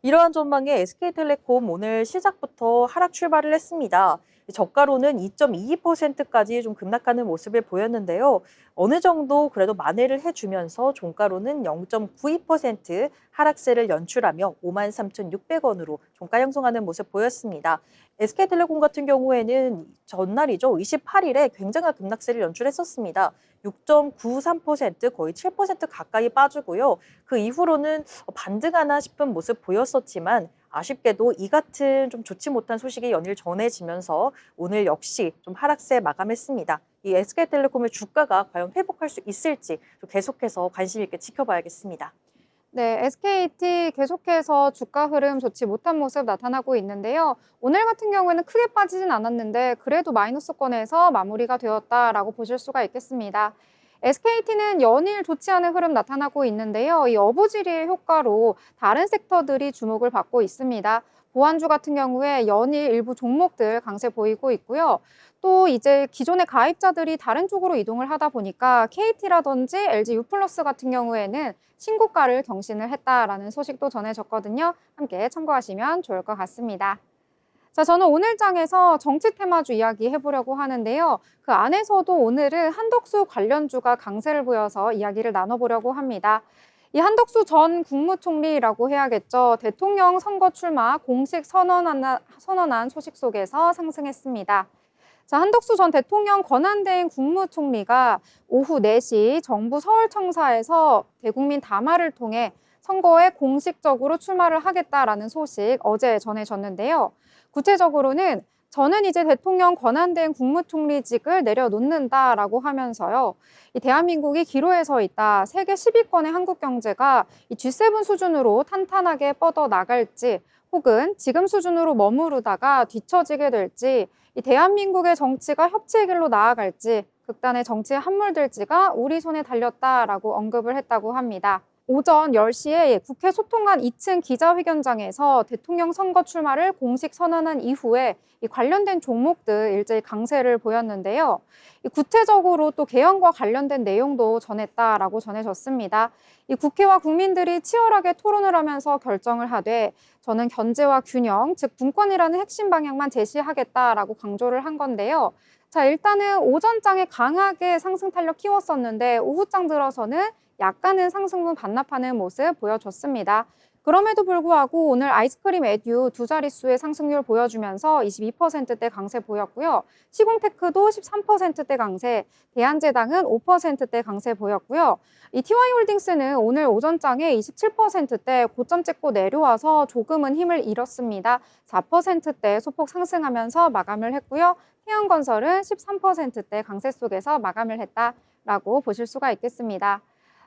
S2: 이러한 전망에 SK텔레콤 오늘 시작부터 하락 출발을 했습니다. 저가로는 2.22%까지 좀 급락하는 모습을 보였는데요. 어느 정도 그래도 만회를 해주면서 종가로는 0.92% 하락세를 연출하며 53,600원으로 종가 형성하는 모습 보였습니다. SK텔레콤 같은 경우에는 전날이죠. 28일에 굉장한 급락세를 연출했었습니다. 6.93% 거의 7% 가까이 빠지고요. 그 이후로는 반등하나 싶은 모습 보였었지만 아쉽게도 이 같은 좀 좋지 못한 소식이 연일 전해지면서 오늘 역시 좀 하락세 마감했습니다. 이 SK텔레콤의 주가가 과연 회복할 수 있을지 좀 계속해서 관심 있게 지켜봐야겠습니다.
S1: 네, SKT 계속해서 주가 흐름 좋지 못한 모습 나타나고 있는데요. 오늘 같은 경우에는 크게 빠지진 않았는데 그래도 마이너스권에서 마무리가 되었다라고 보실 수가 있겠습니다. SKT는 연일 좋지 않은 흐름 나타나고 있는데요. 이 어부지리의 효과로 다른 섹터들이 주목을 받고 있습니다. 보안주 같은 경우에 연일 일부 종목들 강세 보이고 있고요. 또 이제 기존의 가입자들이 다른 쪽으로 이동을 하다 보니까 KT라든지 LG U+ 같은 경우에는 신고가를 경신을 했다라는 소식도 전해졌거든요. 함께 참고하시면 좋을 것 같습니다. 자, 저는 오늘 장에서 정치 테마주 이야기 해보려고 하는데요. 그 안에서도 오늘은 한덕수 관련주가 강세를 보여서 이야기를 나눠보려고 합니다. 이 한덕수 전 국무총리라고 해야겠죠. 대통령 선거 출마 공식 선언한 소식 속에서 상승했습니다. 자, 한덕수 전 대통령 권한대행 국무총리가 오후 4시 정부 서울청사에서 대국민 담화를 통해 선거에 공식적으로 출마를 하겠다라는 소식 어제 전해졌는데요. 구체적으로는 저는 이제 대통령 권한대행 국무총리직을 내려놓는다라고 하면서요. 이 대한민국이 기로에 서 있다. 세계 10위권의 한국 경제가 이 G7 수준으로 탄탄하게 뻗어 나갈지 혹은 지금 수준으로 머무르다가 뒤처지게 될지 이 대한민국의 정치가 협치의 길로 나아갈지 극단의 정치에 함몰될지가 우리 손에 달렸다라고 언급을 했다고 합니다. 오전 10시에 국회 소통관 2층 기자회견장에서 대통령 선거 출마를 공식 선언한 이후에 이 관련된 종목들 일제히 강세를 보였는데요. 구체적으로 또 개헌과 관련된 내용도 전했다라고 전해졌습니다. 이 국회와 국민들이 치열하게 토론을 하면서 결정을 하되 저는 견제와 균형, 즉 분권이라는 핵심 방향만 제시하겠다라고 강조를 한 건데요. 자, 일단은 오전장에 강하게 상승 탄력 키웠었는데 오후장 들어서는 약간은 상승분 반납하는 모습 보여줬습니다. 그럼에도 불구하고 오늘 아이스크림 에듀 두 자릿수의 상승률 보여주면서 22%대 강세 보였고요. 시공테크도 13%대 강세, 대한제당은 5%대 강세 보였고요. 이 TY홀딩스는 오늘 오전장에 27%대 고점 찍고 내려와서 조금은 힘을 잃었습니다. 4%대 소폭 상승하면서 마감을 했고요. 태양건설은 13%대 강세 속에서 마감을 했다라고 보실 수가 있겠습니다.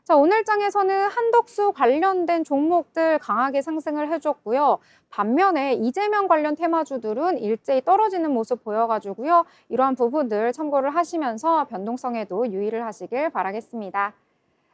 S1: 자, 오늘 장에서는 한덕수 관련된 종목들 강하게 상승을 해줬고요. 반면에 이재명 관련 테마주들은 일제히 떨어지는 모습 보여가지고요. 이러한 부분들 참고를 하시면서 변동성에도 유의를 하시길 바라겠습니다.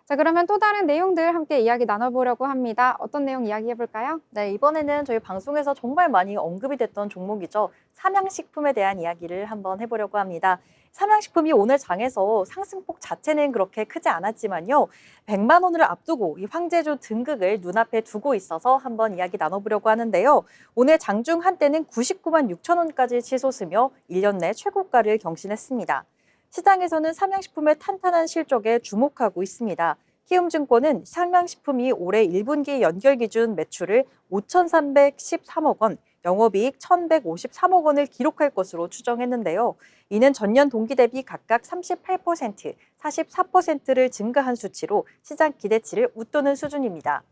S1: 자, 그러면 또 다른 내용들 함께 이야기 나눠보려고 합니다. 어떤 내용 이야기해볼까요?
S2: 네, 이번에는 저희 방송에서 정말 많이 언급이 됐던 종목이죠. 삼양식품에 대한 이야기를 한번 해보려고 합니다. 삼양식품이 오늘 장에서 상승폭 자체는 그렇게 크지 않았지만요. 100만 원을 앞두고 이 황제주 등극을 눈앞에 두고 있어서 한번 이야기 나눠보려고 하는데요. 오늘 장중 한때는 99만 6천 원까지 치솟으며 1년 내 최고가를 경신했습니다. 시장에서는 삼양식품의 탄탄한 실적에 주목하고 있습니다. 키움증권은 삼양식품이 올해 1분기 연결 기준 매출을 5,313억 원, 영업이익 1,153억 원을 기록할 것으로 추정했는데요. 이는 전년 동기 대비 각각 38%, 44%를 증가한 수치로 시장 기대치를 웃도는 수준입니다.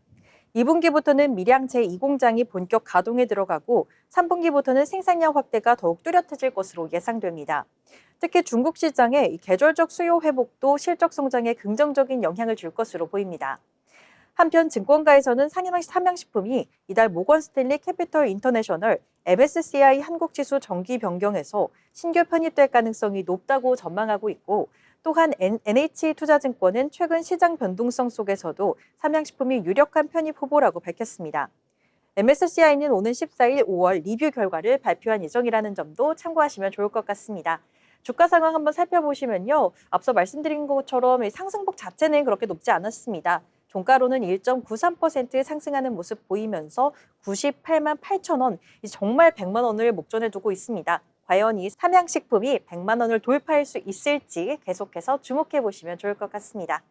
S2: 2분기부터는 밀양 제2공장이 본격 가동에 들어가고 3분기부터는 생산량 확대가 더욱 뚜렷해질 것으로 예상됩니다. 특히 중국 시장의 계절적 수요 회복도 실적 성장에 긍정적인 영향을 줄 것으로 보입니다. 한편 증권가에서는 삼양식품이 이달 모건스탠리 캐피털 인터내셔널 MSCI 한국지수 정기 변경에서 신규 편입될 가능성이 높다고 전망하고 있고 또한 NH투자증권은 최근 시장 변동성 속에서도 삼양식품이 유력한 편입 후보라고 밝혔습니다. MSCI는 오는 14일 5월 리뷰 결과를 발표한 예정이라는 점도 참고하시면 좋을 것 같습니다. 주가 상황 한번 살펴보시면요. 앞서 말씀드린 것처럼 이 상승폭 자체는 그렇게 높지 않았습니다. 종가로는 1.93% 상승하는 모습 보이면서 98만 8천 원, 정말 100만 원을 목전에 두고 있습니다. 과연 이 삼양식품이 100만 원을 돌파할 수 있을지 계속해서 주목해 보시면 좋을 것 같습니다.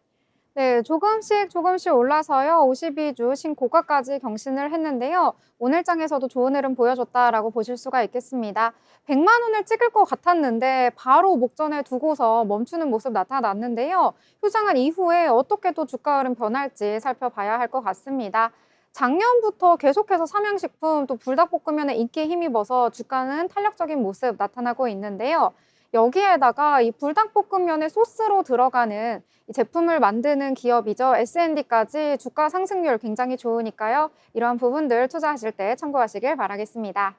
S1: 네, 조금씩 올라서요. 52주 신고가까지 경신을 했는데요. 오늘 장에서도 좋은 흐름 보여줬다라고 보실 수가 있겠습니다. 100만 원을 찍을 것 같았는데 바로 목전에 두고서 멈추는 모습 나타났는데요. 휴장한 이후에 어떻게 또 주가 흐름 변할지 살펴봐야 할 것 같습니다. 작년부터 계속해서 삼양식품 또 불닭볶음면의 인기에 힘입어서 주가는 탄력적인 모습 나타나고 있는데요. 여기에다가 이 불닭볶음면의 소스로 들어가는 이 제품을 만드는 기업이죠. S&D까지 주가 상승률 굉장히 좋으니까요. 이러한 부분들 투자하실 때 참고하시길 바라겠습니다.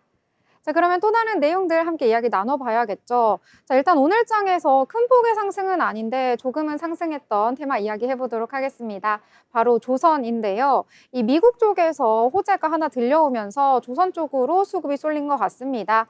S1: 자, 그러면 또 다른 내용들 함께 이야기 나눠봐야겠죠. 자, 일단 오늘 장에서 큰 폭의 상승은 아닌데 조금은 상승했던 테마 이야기 해보도록 하겠습니다. 바로 조선인데요. 이 미국 쪽에서 호재가 하나 들려오면서 조선 쪽으로 수급이 쏠린 것 같습니다.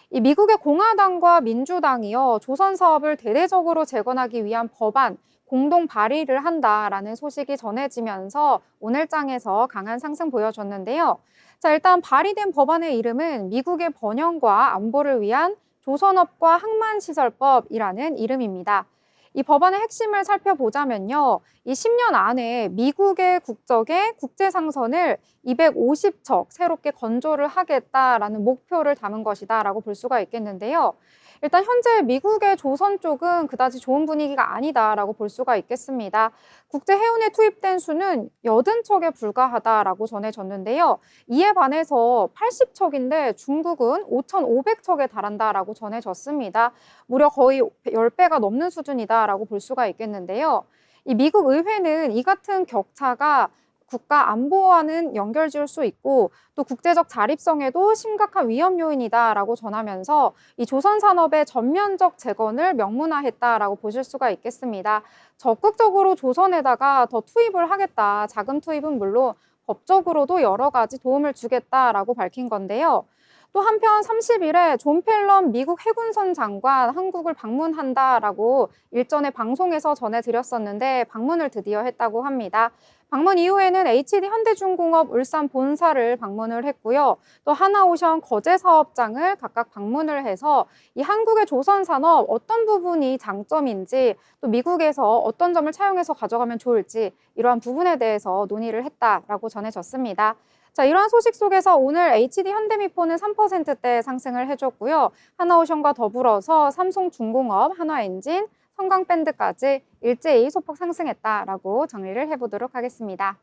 S1: 이 미국의 공화당과 민주당이요, 조선 사업을 대대적으로 재건하기 위한 법안 공동 발의를 한다라는 소식이 전해지면서 오늘 장에서 강한 상승 보여줬는데요. 자, 일단 발의된 법안의 이름은 미국의 번영과 안보를 위한 조선업과 항만시설법이라는 이름입니다. 이 법안의 핵심을 살펴보자면요. 이 10년 안에 미국의 국적의 국제상선을 250척 새롭게 건조를 하겠다라는 목표를 담은 것이다라고 볼 수가 있겠는데요. 일단 현재 미국의 조선 쪽은 그다지 좋은 분위기가 아니다라고 볼 수가 있겠습니다. 국제 해운에 투입된 수는 80척에 불과하다라고 전해졌는데요. 이에 반해서 80척인데 중국은 5,500척에 달한다라고 전해졌습니다. 무려 거의 10배가 넘는 수준이다라고 볼 수가 있겠는데요. 이 미국 의회는 이 같은 격차가 국가 안보와는 연결지을 수 있고 또 국제적 자립성에도 심각한 위험 요인이다라고 전하면서 이 조선 산업의 전면적 재건을 명문화했다라고 보실 수가 있겠습니다. 적극적으로 조선에다가 더 투입을 하겠다. 자금 투입은 물론 법적으로도 여러 가지 도움을 주겠다라고 밝힌 건데요. 또 한편 30일에 존 펠런 미국 해군선 장관 한국을 방문한다라고 일전에 방송에서 전해드렸었는데 방문을 드디어 했다고 합니다. 방문 이후에는 HD 현대중공업 울산 본사를 방문을 했고요. 또 하나오션 거제 사업장을 각각 방문을 해서 이 한국의 조선 산업 어떤 부분이 장점인지 또 미국에서 어떤 점을 차용해서 가져가면 좋을지 이러한 부분에 대해서 논의를 했다라고 전해졌습니다. 자, 이러한 소식 속에서 오늘 HD 현대미포는 3%대 상승을 해줬고요. 하나오션과 더불어서 삼성중공업, 한화엔진, 성광밴드까지 일제히 소폭 상승했다라고 정리를 해보도록 하겠습니다.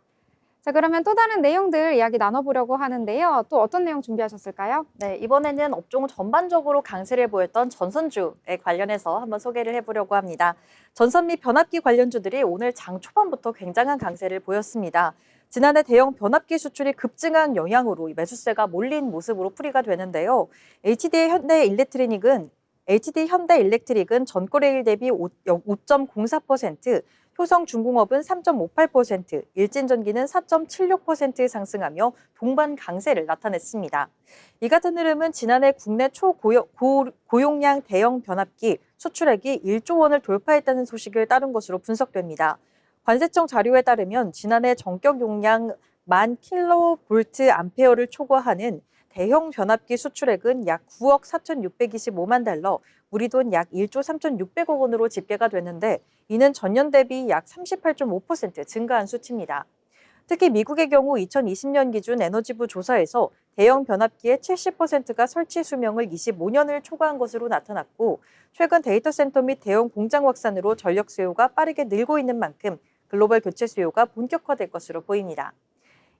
S1: 자, 그러면 또 다른 내용들 이야기 나눠보려고 하는데요. 또 어떤 내용 준비하셨을까요?
S2: 네, 이번에는 업종 전반적으로 강세를 보였던 전선주에 관련해서 한번 소개를 해보려고 합니다. 전선 및 변압기 관련주들이 오늘 장 초반부터 굉장한 강세를 보였습니다. 지난해 대형 변압기 수출이 급증한 영향으로 매수세가 몰린 모습으로 풀이가 되는데요. HD 현대일렉트릭은 전거래일 대비 5.04%, 효성중공업은 3.58%, 일진전기는 4.76% 상승하며 동반 강세를 나타냈습니다. 이 같은 흐름은 지난해 국내 고용량 대형 변압기 수출액이 1조 원을 돌파했다는 소식을 따른 것으로 분석됩니다. 관세청 자료에 따르면 지난해 전격 용량 1000kVA를 초과하는 대형 변압기 수출액은 약 9억 4,625만 달러, 우리 돈 약 1조 3,600억 원으로 집계가 됐는데 이는 전년 대비 약 38.5% 증가한 수치입니다. 특히 미국의 경우 2020년 기준 에너지부 조사에서 대형 변압기의 70%가 설치 수명을 25년을 초과한 것으로 나타났고 최근 데이터 센터 및 대형 공장 확산으로 전력 수요가 빠르게 늘고 있는 만큼 글로벌 교체 수요가 본격화될 것으로 보입니다.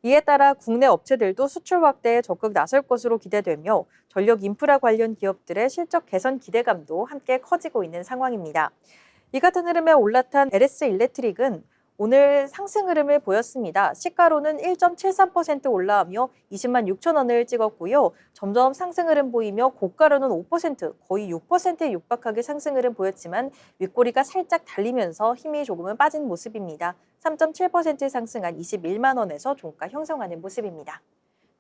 S2: 이에 따라 국내 업체들도 수출 확대에 적극 나설 것으로 기대되며 전력 인프라 관련 기업들의 실적 개선 기대감도 함께 커지고 있는 상황입니다. 이 같은 흐름에 올라탄 LS 일렉트릭은 오늘 상승 흐름을 보였습니다. 시가로는 1.73% 올라가며 20만 6천 원을 찍었고요. 점점 상승 흐름 보이며 고가로는 5%, 거의 6%에 육박하게 상승 흐름 보였지만 윗꼬리가 살짝 달리면서 힘이 조금은 빠진 모습입니다. 3.7% 상승한 21만 원에서 종가 형성하는 모습입니다.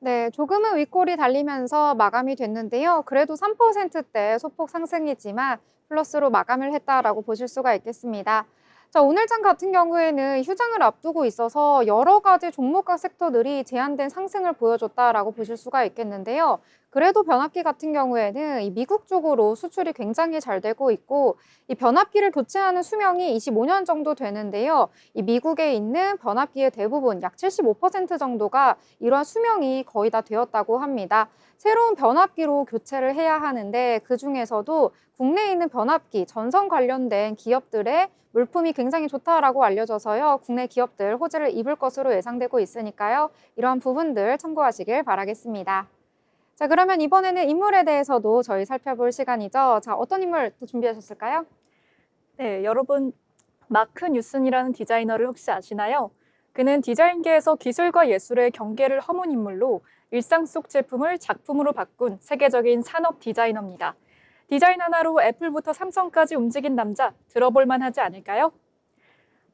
S1: 네, 조금은 윗골이 달리면서 마감이 됐는데요. 그래도 3%대 소폭 상승이지만 플러스로 마감을 했다라고 보실 수가 있겠습니다. 자, 오늘장 같은 경우에는 휴장을 앞두고 있어서 여러 가지 종목과 섹터들이 제한된 상승을 보여줬다라고 보실 수가 있겠는데요. 그래도 변압기 같은 경우에는 이 미국 쪽으로 수출이 굉장히 잘 되고 있고 이 변압기를 교체하는 수명이 25년 정도 되는데요. 이 미국에 있는 변압기의 대부분 약 75% 정도가 이러한 수명이 거의 다 되었다고 합니다. 새로운 변압기로 교체를 해야 하는데 그중에서도 국내에 있는 변압기, 전선 관련된 기업들의 물품이 굉장히 좋다라고 알려져서요. 국내 기업들 호재를 입을 것으로 예상되고 있으니까요. 이러한 부분들 참고하시길 바라겠습니다. 자, 그러면 이번에는 인물에 대해서도 저희 살펴볼 시간이죠. 자, 어떤 인물 또 준비하셨을까요?
S3: 네, 여러분 마크 뉴슨이라는 디자이너를 혹시 아시나요? 그는 디자인계에서 기술과 예술의 경계를 허문 인물로 일상 속 제품을 작품으로 바꾼 세계적인 산업 디자이너입니다. 디자인 하나로 애플부터 삼성까지 움직인 남자, 들어볼 만하지 않을까요?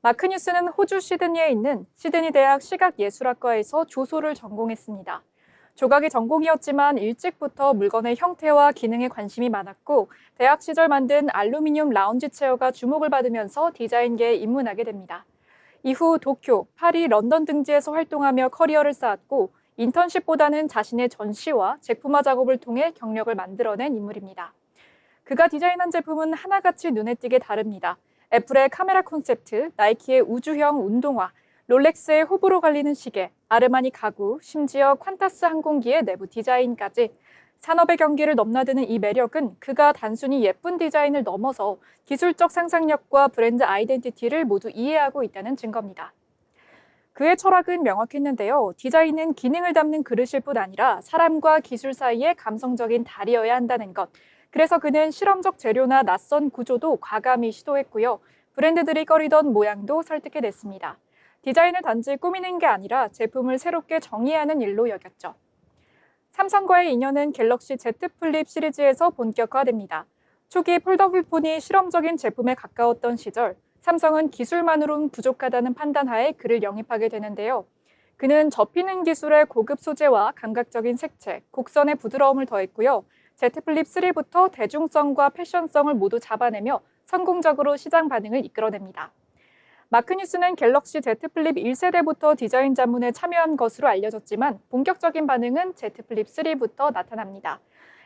S3: 마크 뉴슨은 호주 시드니에 있는 시드니 대학 시각예술학과에서 조소를 전공했습니다. 조각이 전공이었지만 일찍부터 물건의 형태와 기능에 관심이 많았고 대학 시절 만든 알루미늄 라운지 체어가 주목을 받으면서 디자인계에 입문하게 됩니다. 이후 도쿄, 파리, 런던 등지에서 활동하며 커리어를 쌓았고 인턴십보다는 자신의 전시와 제품화 작업을 통해 경력을 만들어낸 인물입니다. 그가 디자인한 제품은 하나같이 눈에 띄게 다릅니다. 애플의 카메라 콘셉트, 나이키의 우주형 운동화, 롤렉스의 호불호 갈리는 시계, 아르마니 가구, 심지어 퀀타스 항공기의 내부 디자인까지 산업의 경계를 넘나드는 이 매력은 그가 단순히 예쁜 디자인을 넘어서 기술적 상상력과 브랜드 아이덴티티를 모두 이해하고 있다는 증거입니다. 그의 철학은 명확했는데요. 디자인은 기능을 담는 그릇일 뿐 아니라 사람과 기술 사이의 감성적인 다리여야 한다는 것. 그래서 그는 실험적 재료나 낯선 구조도 과감히 시도했고요. 브랜드들이 꺼리던 모양도 설득해냈습니다. 디자인을 단지 꾸미는 게 아니라 제품을 새롭게 정의하는 일로 여겼죠. 삼성과의 인연은 갤럭시 Z 플립 시리즈에서 본격화됩니다. 초기 폴더블 폰이 실험적인 제품에 가까웠던 시절, 삼성은 기술만으로는 부족하다는 판단하에 그를 영입하게 되는데요. 그는 접히는 기술의 고급 소재와 감각적인 색채, 곡선의 부드러움을 더했고요. Z 플립 3부터 대중성과 패션성을 모두 잡아내며 성공적으로 시장 반응을 이끌어냅니다. 마크 뉴슨은 갤럭시 Z 플립 1세대부터 디자인 자문에 참여한 것으로 알려졌지만 본격적인 반응은 Z 플립 3부터 나타납니다.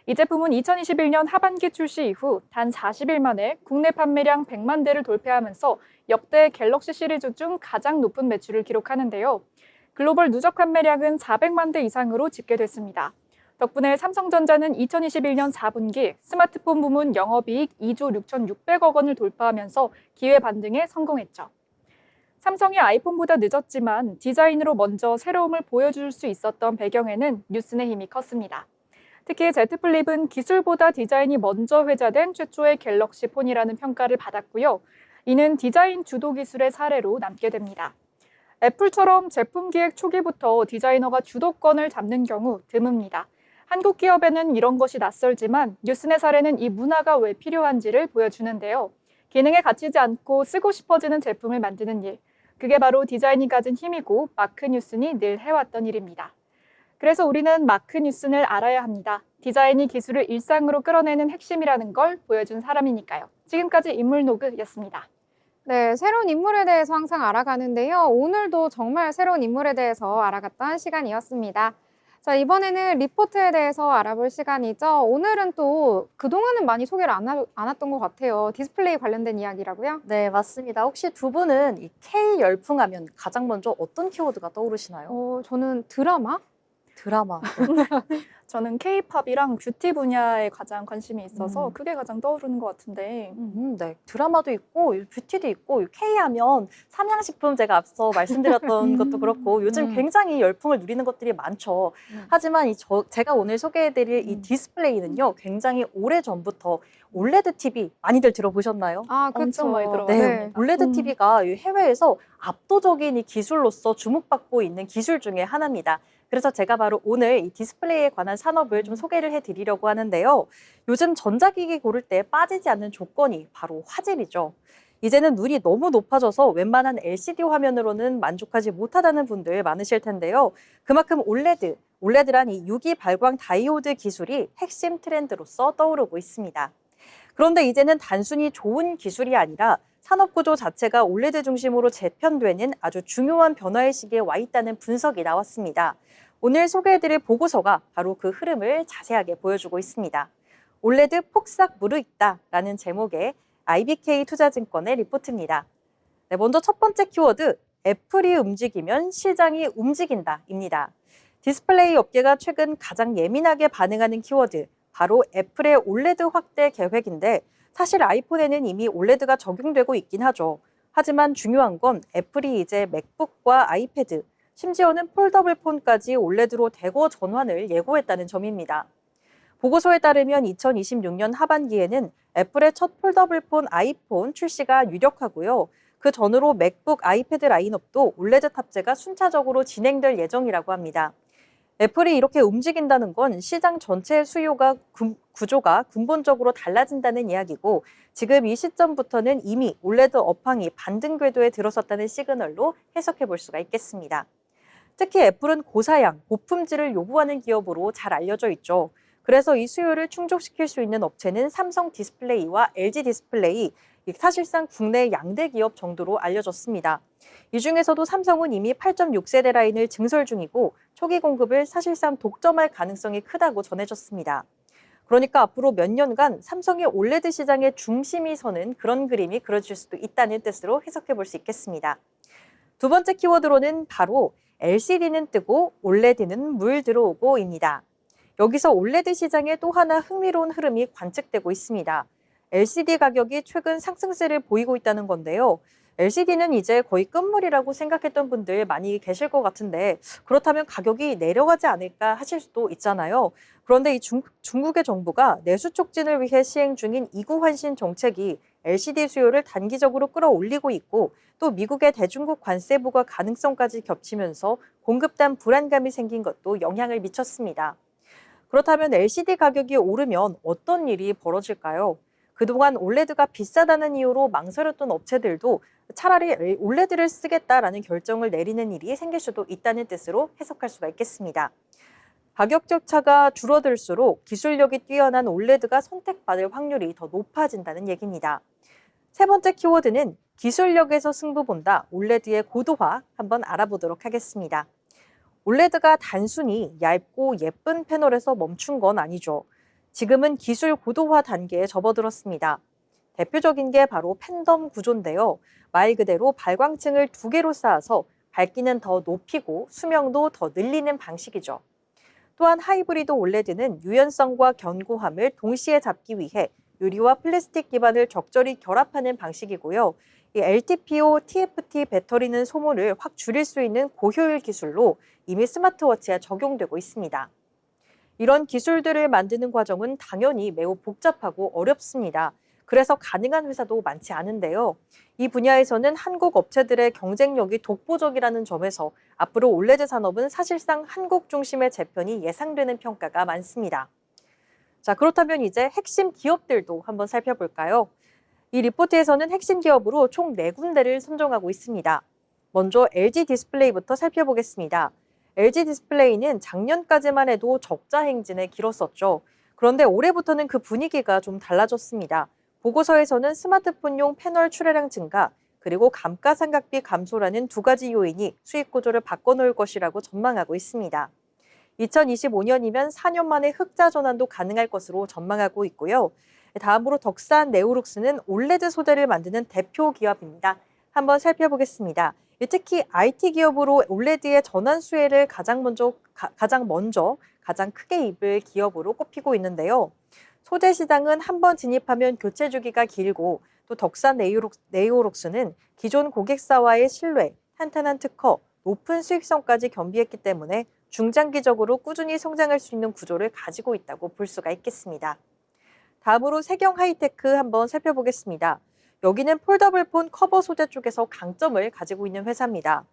S3: 이 제품은 2021년 하반기 출시 이후 단 40일 만에 국내 판매량 100만 대를 돌파하면서 역대 갤럭시 시리즈 중 가장 높은 매출을 기록하는데요. 글로벌 누적 판매량은 400만 대 이상으로 집계됐습니다. 덕분에 삼성전자는 2021년 4분기 스마트폰 부문 영업이익 2조 6,600억 원을 돌파하면서 기회 반등에 성공했죠. 삼성이 아이폰보다 늦었지만 디자인으로 먼저 새로움을 보여줄 수 있었던 배경에는 뉴슨의 힘이 컸습니다. 특히 Z 플립은 기술보다 디자인이 먼저 회자된 최초의 갤럭시 폰이라는 평가를 받았고요. 이는 디자인 주도 기술의 사례로 남게 됩니다. 애플처럼 제품 기획 초기부터 디자이너가 주도권을 잡는 경우 드뭅니다. 한국 기업에는 이런 것이 낯설지만 뉴슨의 사례는 이 문화가 왜 필요한지를 보여주는데요. 기능에 갇히지 않고 쓰고 싶어지는 제품을 만드는 일. 그게 바로 디자인이 가진 힘이고 마크 뉴슨이 늘 해왔던 일입니다. 그래서 우리는 마크 뉴슨을 알아야 합니다. 디자인이 기술을 일상으로 끌어내는 핵심이라는 걸 보여준 사람이니까요. 지금까지 인물노그였습니다.
S1: 네, 새로운 인물에 대해서 항상 알아가는데요. 오늘도 정말 새로운 인물에 대해서 알아갔던 시간이었습니다. 자, 이번에는 리포트에 대해서 알아볼 시간이죠. 오늘은 또 그동안은 많이 소개를 안 했던 것 같아요. 디스플레이 관련된 이야기라고요?
S2: 네, 맞습니다. 혹시 두 분은 이 K 열풍하면 가장 먼저 어떤 키워드가 떠오르시나요?
S1: 저는 드라마?
S2: 드라마.
S3: 저는 K-팝이랑 뷰티 분야에 가장 관심이 있어서 그게 가장 떠오르는 것 같은데.
S2: 네. 드라마도 있고 뷰티도 있고 K하면 삼양식품 제가 앞서 말씀드렸던 것도 그렇고 요즘 굉장히 열풍을 누리는 것들이 많죠. 하지만 제가 오늘 소개해드릴 이 디스플레이는요. 굉장히 오래전부터 올레드 TV 많이들 들어보셨나요?
S1: 아, 그렇죠.
S3: 엄청 많이 들어봤어요.
S2: 네, 올레드 TV가 해외에서 압도적인 이 기술로서 주목받고 있는 기술 중에 하나입니다. 그래서 제가 바로 오늘 이 디스플레이에 관한 산업을 좀 소개를 해드리려고 하는데요. 요즘 전자기기 고를 때 빠지지 않는 조건이 바로 화질이죠. 이제는 눈이 너무 높아져서 웬만한 LCD 화면으로는 만족하지 못하다는 분들 많으실 텐데요. 그만큼 OLED란 이 유기 발광 다이오드 기술이 핵심 트렌드로서 떠오르고 있습니다. 그런데 이제는 단순히 좋은 기술이 아니라 산업 구조 자체가 OLED 중심으로 재편되는 아주 중요한 변화의 시기에 와 있다는 분석이 나왔습니다. 오늘 소개해드릴 보고서가 바로 그 흐름을 자세하게 보여주고 있습니다. OLED 폭삭 무르익다라는 제목의 IBK 투자증권의 리포트입니다. 네, 먼저 첫 번째 키워드, 애플이 움직이면 시장이 움직인다입니다. 디스플레이 업계가 최근 가장 예민하게 반응하는 키워드, 바로 애플의 OLED 확대 계획인데 사실 아이폰에는 이미 OLED가 적용되고 있긴 하죠. 하지만 중요한 건 애플이 이제 맥북과 아이패드, 심지어는 폴더블 폰까지 OLED로 대거 전환을 예고했다는 점입니다. 보고서에 따르면 2026년 하반기에는 애플의 첫 폴더블 폰 아이폰 출시가 유력하고요. 그 전으로 맥북, 아이패드 라인업도 OLED 탑재가 순차적으로 진행될 예정이라고 합니다. 애플이 이렇게 움직인다는 건 시장 전체의 수요가 구조가 근본적으로 달라진다는 이야기고 지금 이 시점부터는 이미 OLED 업황이 반등 궤도에 들어섰다는 시그널로 해석해 볼 수가 있겠습니다. 특히 애플은 고사양, 고품질을 요구하는 기업으로 잘 알려져 있죠. 그래서 이 수요를 충족시킬 수 있는 업체는 삼성 디스플레이와 LG 디스플레이, 사실상 국내 양대 기업 정도로 알려졌습니다. 이 중에서도 삼성은 이미 8.6세대 라인을 증설 중이고 초기 공급을 사실상 독점할 가능성이 크다고 전해졌습니다. 그러니까 앞으로 몇 년간 삼성이 OLED 시장의 중심이 서는 그런 그림이 그려질 수도 있다는 뜻으로 해석해 볼 수 있겠습니다. 두 번째 키워드로는 바로 LCD는 뜨고 OLED는 물 들어오고입니다. 여기서 OLED 시장에 또 하나 흥미로운 흐름이 관측되고 있습니다. LCD 가격이 최근 상승세를 보이고 있다는 건데요. LCD는 이제 거의 끝물이라고 생각했던 분들 많이 계실 것 같은데 그렇다면 가격이 내려가지 않을까 하실 수도 있잖아요. 그런데 이 중국의 정부가 내수 촉진을 위해 시행 중인 이구 환신 정책이 LCD 수요를 단기적으로 끌어올리고 있고 또 미국의 대중국 관세 부과 가능성까지 겹치면서 공급단 불안감이 생긴 것도 영향을 미쳤습니다. 그렇다면 LCD 가격이 오르면 어떤 일이 벌어질까요? 그동안 OLED가 비싸다는 이유로 망설였던 업체들도 차라리 OLED를 쓰겠다라는 결정을 내리는 일이 생길 수도 있다는 뜻으로 해석할 수가 있겠습니다. 가격적 차가 줄어들수록 기술력이 뛰어난 OLED가 선택받을 확률이 더 높아진다는 얘기입니다. 세 번째 키워드는 기술력에서 승부 본다, OLED의 고도화 한번 알아보도록 하겠습니다. OLED가 단순히 얇고 예쁜 패널에서 멈춘 건 아니죠. 지금은 기술 고도화 단계에 접어들었습니다. 대표적인 게 바로 팬덤 구조인데요. 말 그대로 발광층을 두 개로 쌓아서 밝기는 더 높이고 수명도 더 늘리는 방식이죠. 또한 하이브리드 OLED는 유연성과 견고함을 동시에 잡기 위해 유리와 플라스틱 기반을 적절히 결합하는 방식이고요. 이 LTPO, TFT 배터리는 소모를 확 줄일 수 있는 고효율 기술로 이미 스마트워치에 적용되고 있습니다. 이런 기술들을 만드는 과정은 당연히 매우 복잡하고 어렵습니다. 그래서 가능한 회사도 많지 않은데요. 이 분야에서는 한국 업체들의 경쟁력이 독보적이라는 점에서 앞으로 OLED 산업은 사실상 한국 중심의 재편이 예상되는 평가가 많습니다. 자, 그렇다면 이제 핵심 기업들도 한번 살펴볼까요? 이 리포트에서는 핵심 기업으로 총 4군데를 선정하고 있습니다. 먼저 LG 디스플레이부터 살펴보겠습니다. LG 디스플레이는 작년까지만 해도 적자 행진에 길었었죠. 그런데 올해부터는 그 분위기가 좀 달라졌습니다. 보고서에서는 스마트폰용 패널 출하량 증가, 그리고 감가상각비 감소라는 두 가지 요인이 수익 구조를 바꿔놓을 것이라고 전망하고 있습니다. 2025년이면 4년 만에 흑자 전환도 가능할 것으로 전망하고 있고요. 다음으로 덕산 네오룩스는 OLED 소재를 만드는 대표 기업입니다. 한번 살펴보겠습니다. 특히 IT 기업으로 OLED의 전환 수혜를 가장 크게 입을 기업으로 꼽히고 있는데요. 소재 시장은 한번 진입하면 교체 주기가 길고 또 덕산 네오룩스는 기존 고객사와의 신뢰, 탄탄한 특허, 높은 수익성까지 겸비했기 때문에 중장기적으로 꾸준히 성장할 수 있는 구조를 가지고 있다고 볼 수가 있겠습니다. 다음으로 세경 하이테크 한번 살펴보겠습니다. 여기는 폴더블 폰 커버 소재 쪽에서 강점을 가지고 있는 회사입니다.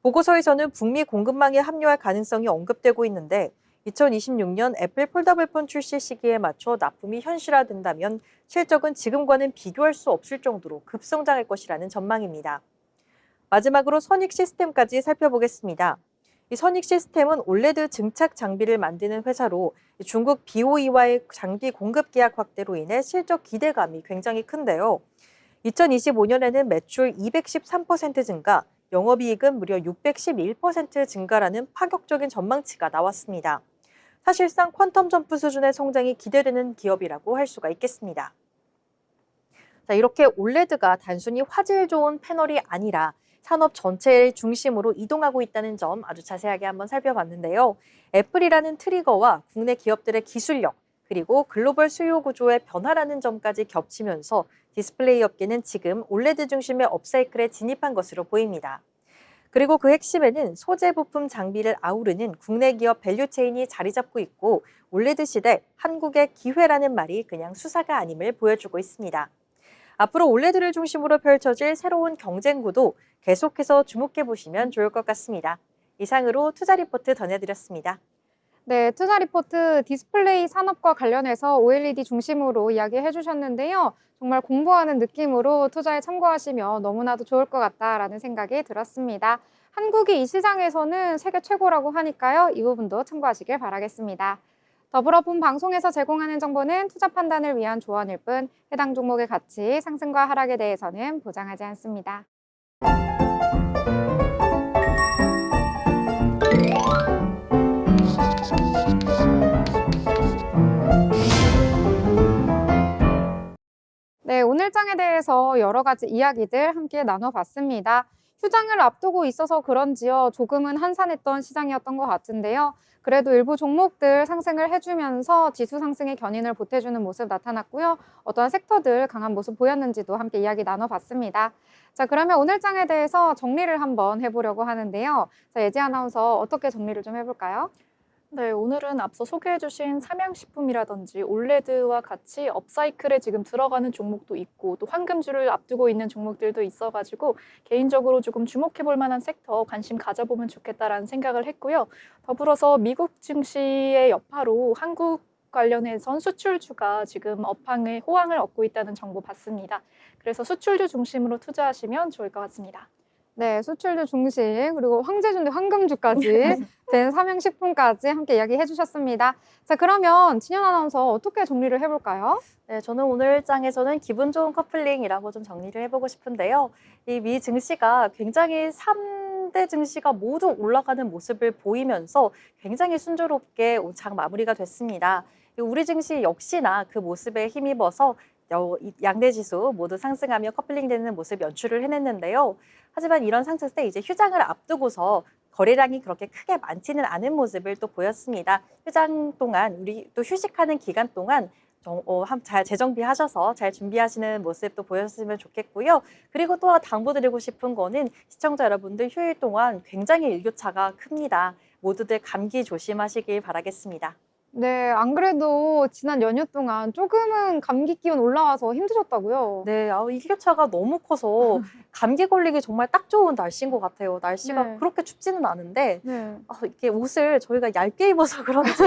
S2: 보고서에서는 북미 공급망에 합류할 가능성이 언급되고 있는데 2026년 애플 폴더블폰 출시 시기에 맞춰 납품이 현실화된다면 실적은 지금과는 비교할 수 없을 정도로 급성장할 것이라는 전망입니다. 마지막으로 선익 시스템까지 살펴보겠습니다. 이 선익 시스템은 올레드 증착 장비를 만드는 회사로 중국 BOE와의 장비 공급 계약 확대로 인해 실적 기대감이 굉장히 큰데요. 2025년에는 매출 213% 증가, 영업이익은 무려 611% 증가라는 파격적인 전망치가 나왔습니다. 사실상 퀀텀 점프 수준의 성장이 기대되는 기업이라고 할 수가 있겠습니다. 자, 이렇게 올레드가 단순히 화질 좋은 패널이 아니라 산업 전체를 중심으로 이동하고 있다는 점 아주 자세하게 한번 살펴봤는데요. 애플이라는 트리거와 국내 기업들의 기술력, 그리고 글로벌 수요 구조의 변화라는 점까지 겹치면서 디스플레이 업계는 지금 올레드 중심의 업사이클에 진입한 것으로 보입니다. 그리고 그 핵심에는 소재 부품 장비를 아우르는 국내 기업 밸류체인이 자리 잡고 있고 올레드 시대 한국의 기회라는 말이 그냥 수사가 아님을 보여주고 있습니다. 앞으로 올레드를 중심으로 펼쳐질 새로운 경쟁 구도 계속해서 주목해 보시면 좋을 것 같습니다. 이상으로 투자 리포트 전해드렸습니다.
S1: 네, 투자 리포트 디스플레이 산업과 관련해서 OLED 중심으로 이야기해 주셨는데요. 정말 공부하는 느낌으로 투자에 참고하시면 너무나도 좋을 것 같다라는 생각이 들었습니다. 한국이 이 시장에서는 세계 최고라고 하니까요. 이 부분도 참고하시길 바라겠습니다. 더불어 본 방송에서 제공하는 정보는 투자 판단을 위한 조언일 뿐 해당 종목의 가치, 상승과 하락에 대해서는 보장하지 않습니다. 네, 오늘 장에 대해서 여러 가지 이야기들 함께 나눠봤습니다. 휴장을 앞두고 있어서 그런지요, 조금은 한산했던 시장이었던 것 같은데요. 그래도 일부 종목들 상승을 해주면서 지수 상승의 견인을 보태주는 모습 나타났고요. 어떠한 섹터들 강한 모습 보였는지도 함께 이야기 나눠봤습니다. 자, 그러면 오늘 장에 대해서 정리를 한번 해보려고 하는데요. 자, 예지 아나운서 어떻게 정리를 좀 해볼까요?
S3: 네, 오늘은 앞서 소개해주신 삼양식품이라든지 올레드와 같이 업사이클에 지금 들어가는 종목도 있고 또 황금주를 앞두고 있는 종목들도 있어가지고 개인적으로 조금 주목해볼 만한 섹터 관심 가져보면 좋겠다라는 생각을 했고요. 더불어서 미국 증시의 여파로 한국 관련해선 수출주가 지금 업황의 호황을 얻고 있다는 정보 봤습니다. 그래서 수출주 중심으로 투자하시면 좋을 것 같습니다.
S1: 네, 수출주 중심, 그리고 황제주인데 황금주까지 된 삼양식품까지 함께 이야기해 주셨습니다. 자, 그러면 진현 아나운서 어떻게 정리를 해볼까요?
S2: 네, 저는 오늘 장에서는 기분 좋은 커플링이라고 좀 정리를 해보고 싶은데요. 이 미 증시가 굉장히 3대 증시가 모두 올라가는 모습을 보이면서 굉장히 순조롭게 장 마무리가 됐습니다. 우리 증시 역시나 그 모습에 힘입어서 양대 지수 모두 상승하며 커플링되는 모습 연출을 해냈는데요. 하지만 이런 상승 때 이제 휴장을 앞두고서 거래량이 그렇게 크게 많지는 않은 모습을 또 보였습니다. 휴장 동안 우리 또 휴식하는 기간 동안 잘 재정비하셔서 잘 준비하시는 모습도 보였으면 좋겠고요. 그리고 또 당부드리고 싶은 거는 시청자 여러분들 휴일 동안 굉장히 일교차가 큽니다. 모두들 감기 조심하시길 바라겠습니다.
S1: 네, 안 그래도 지난 연휴 동안 조금은 감기 기운 올라와서 힘드셨다고요?
S2: 네, 일교차가 너무 커서 감기 걸리기 정말 딱 좋은 날씨인 것 같아요. 날씨가
S1: 네.
S2: 그렇게 춥지는 않은데
S1: 네.
S2: 이렇게 옷을 저희가 얇게 입어서 그런지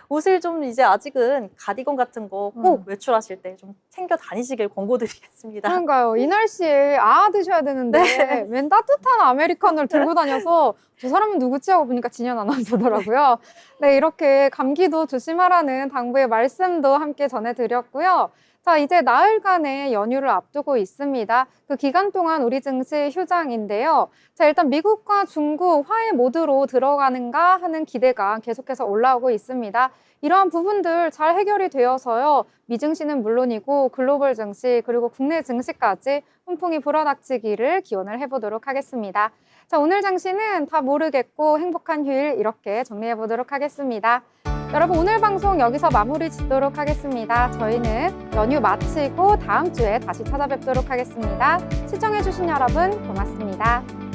S2: 옷을 좀 이제 아직은 가디건 같은 거 꼭 외출하실 때 좀 챙겨 다니시길 권고드리겠습니다.
S1: 그러니까요. 이 날씨에 드셔야 되는데 웬 따뜻한 아메리카노를 들고 다녀서 저 사람은 누구지 하고 보니까 진현 아나운서더라고요. 네, 이렇게 감기도 조심하라는 당부의 말씀도 함께 전해드렸고요. 자, 이제 나흘간의 연휴를 앞두고 있습니다. 그 기간 동안 우리 증시 휴장인데요. 자, 일단 미국과 중국 화해 모드로 들어가는가 하는 기대가 계속해서 올라오고 있습니다. 이러한 부분들 잘 해결이 되어서요. 미증시는 물론이고 글로벌 증시 그리고 국내 증시까지 훈풍이 불어닥치기를 기원을 해보도록 하겠습니다. 자, 오늘 장시는 다 모르겠고 행복한 휴일 이렇게 정리해보도록 하겠습니다. 여러분 오늘 방송 여기서 마무리 짓도록 하겠습니다. 저희는 연휴 마치고 다음 주에 다시 찾아뵙도록 하겠습니다. 시청해주신 여러분 고맙습니다.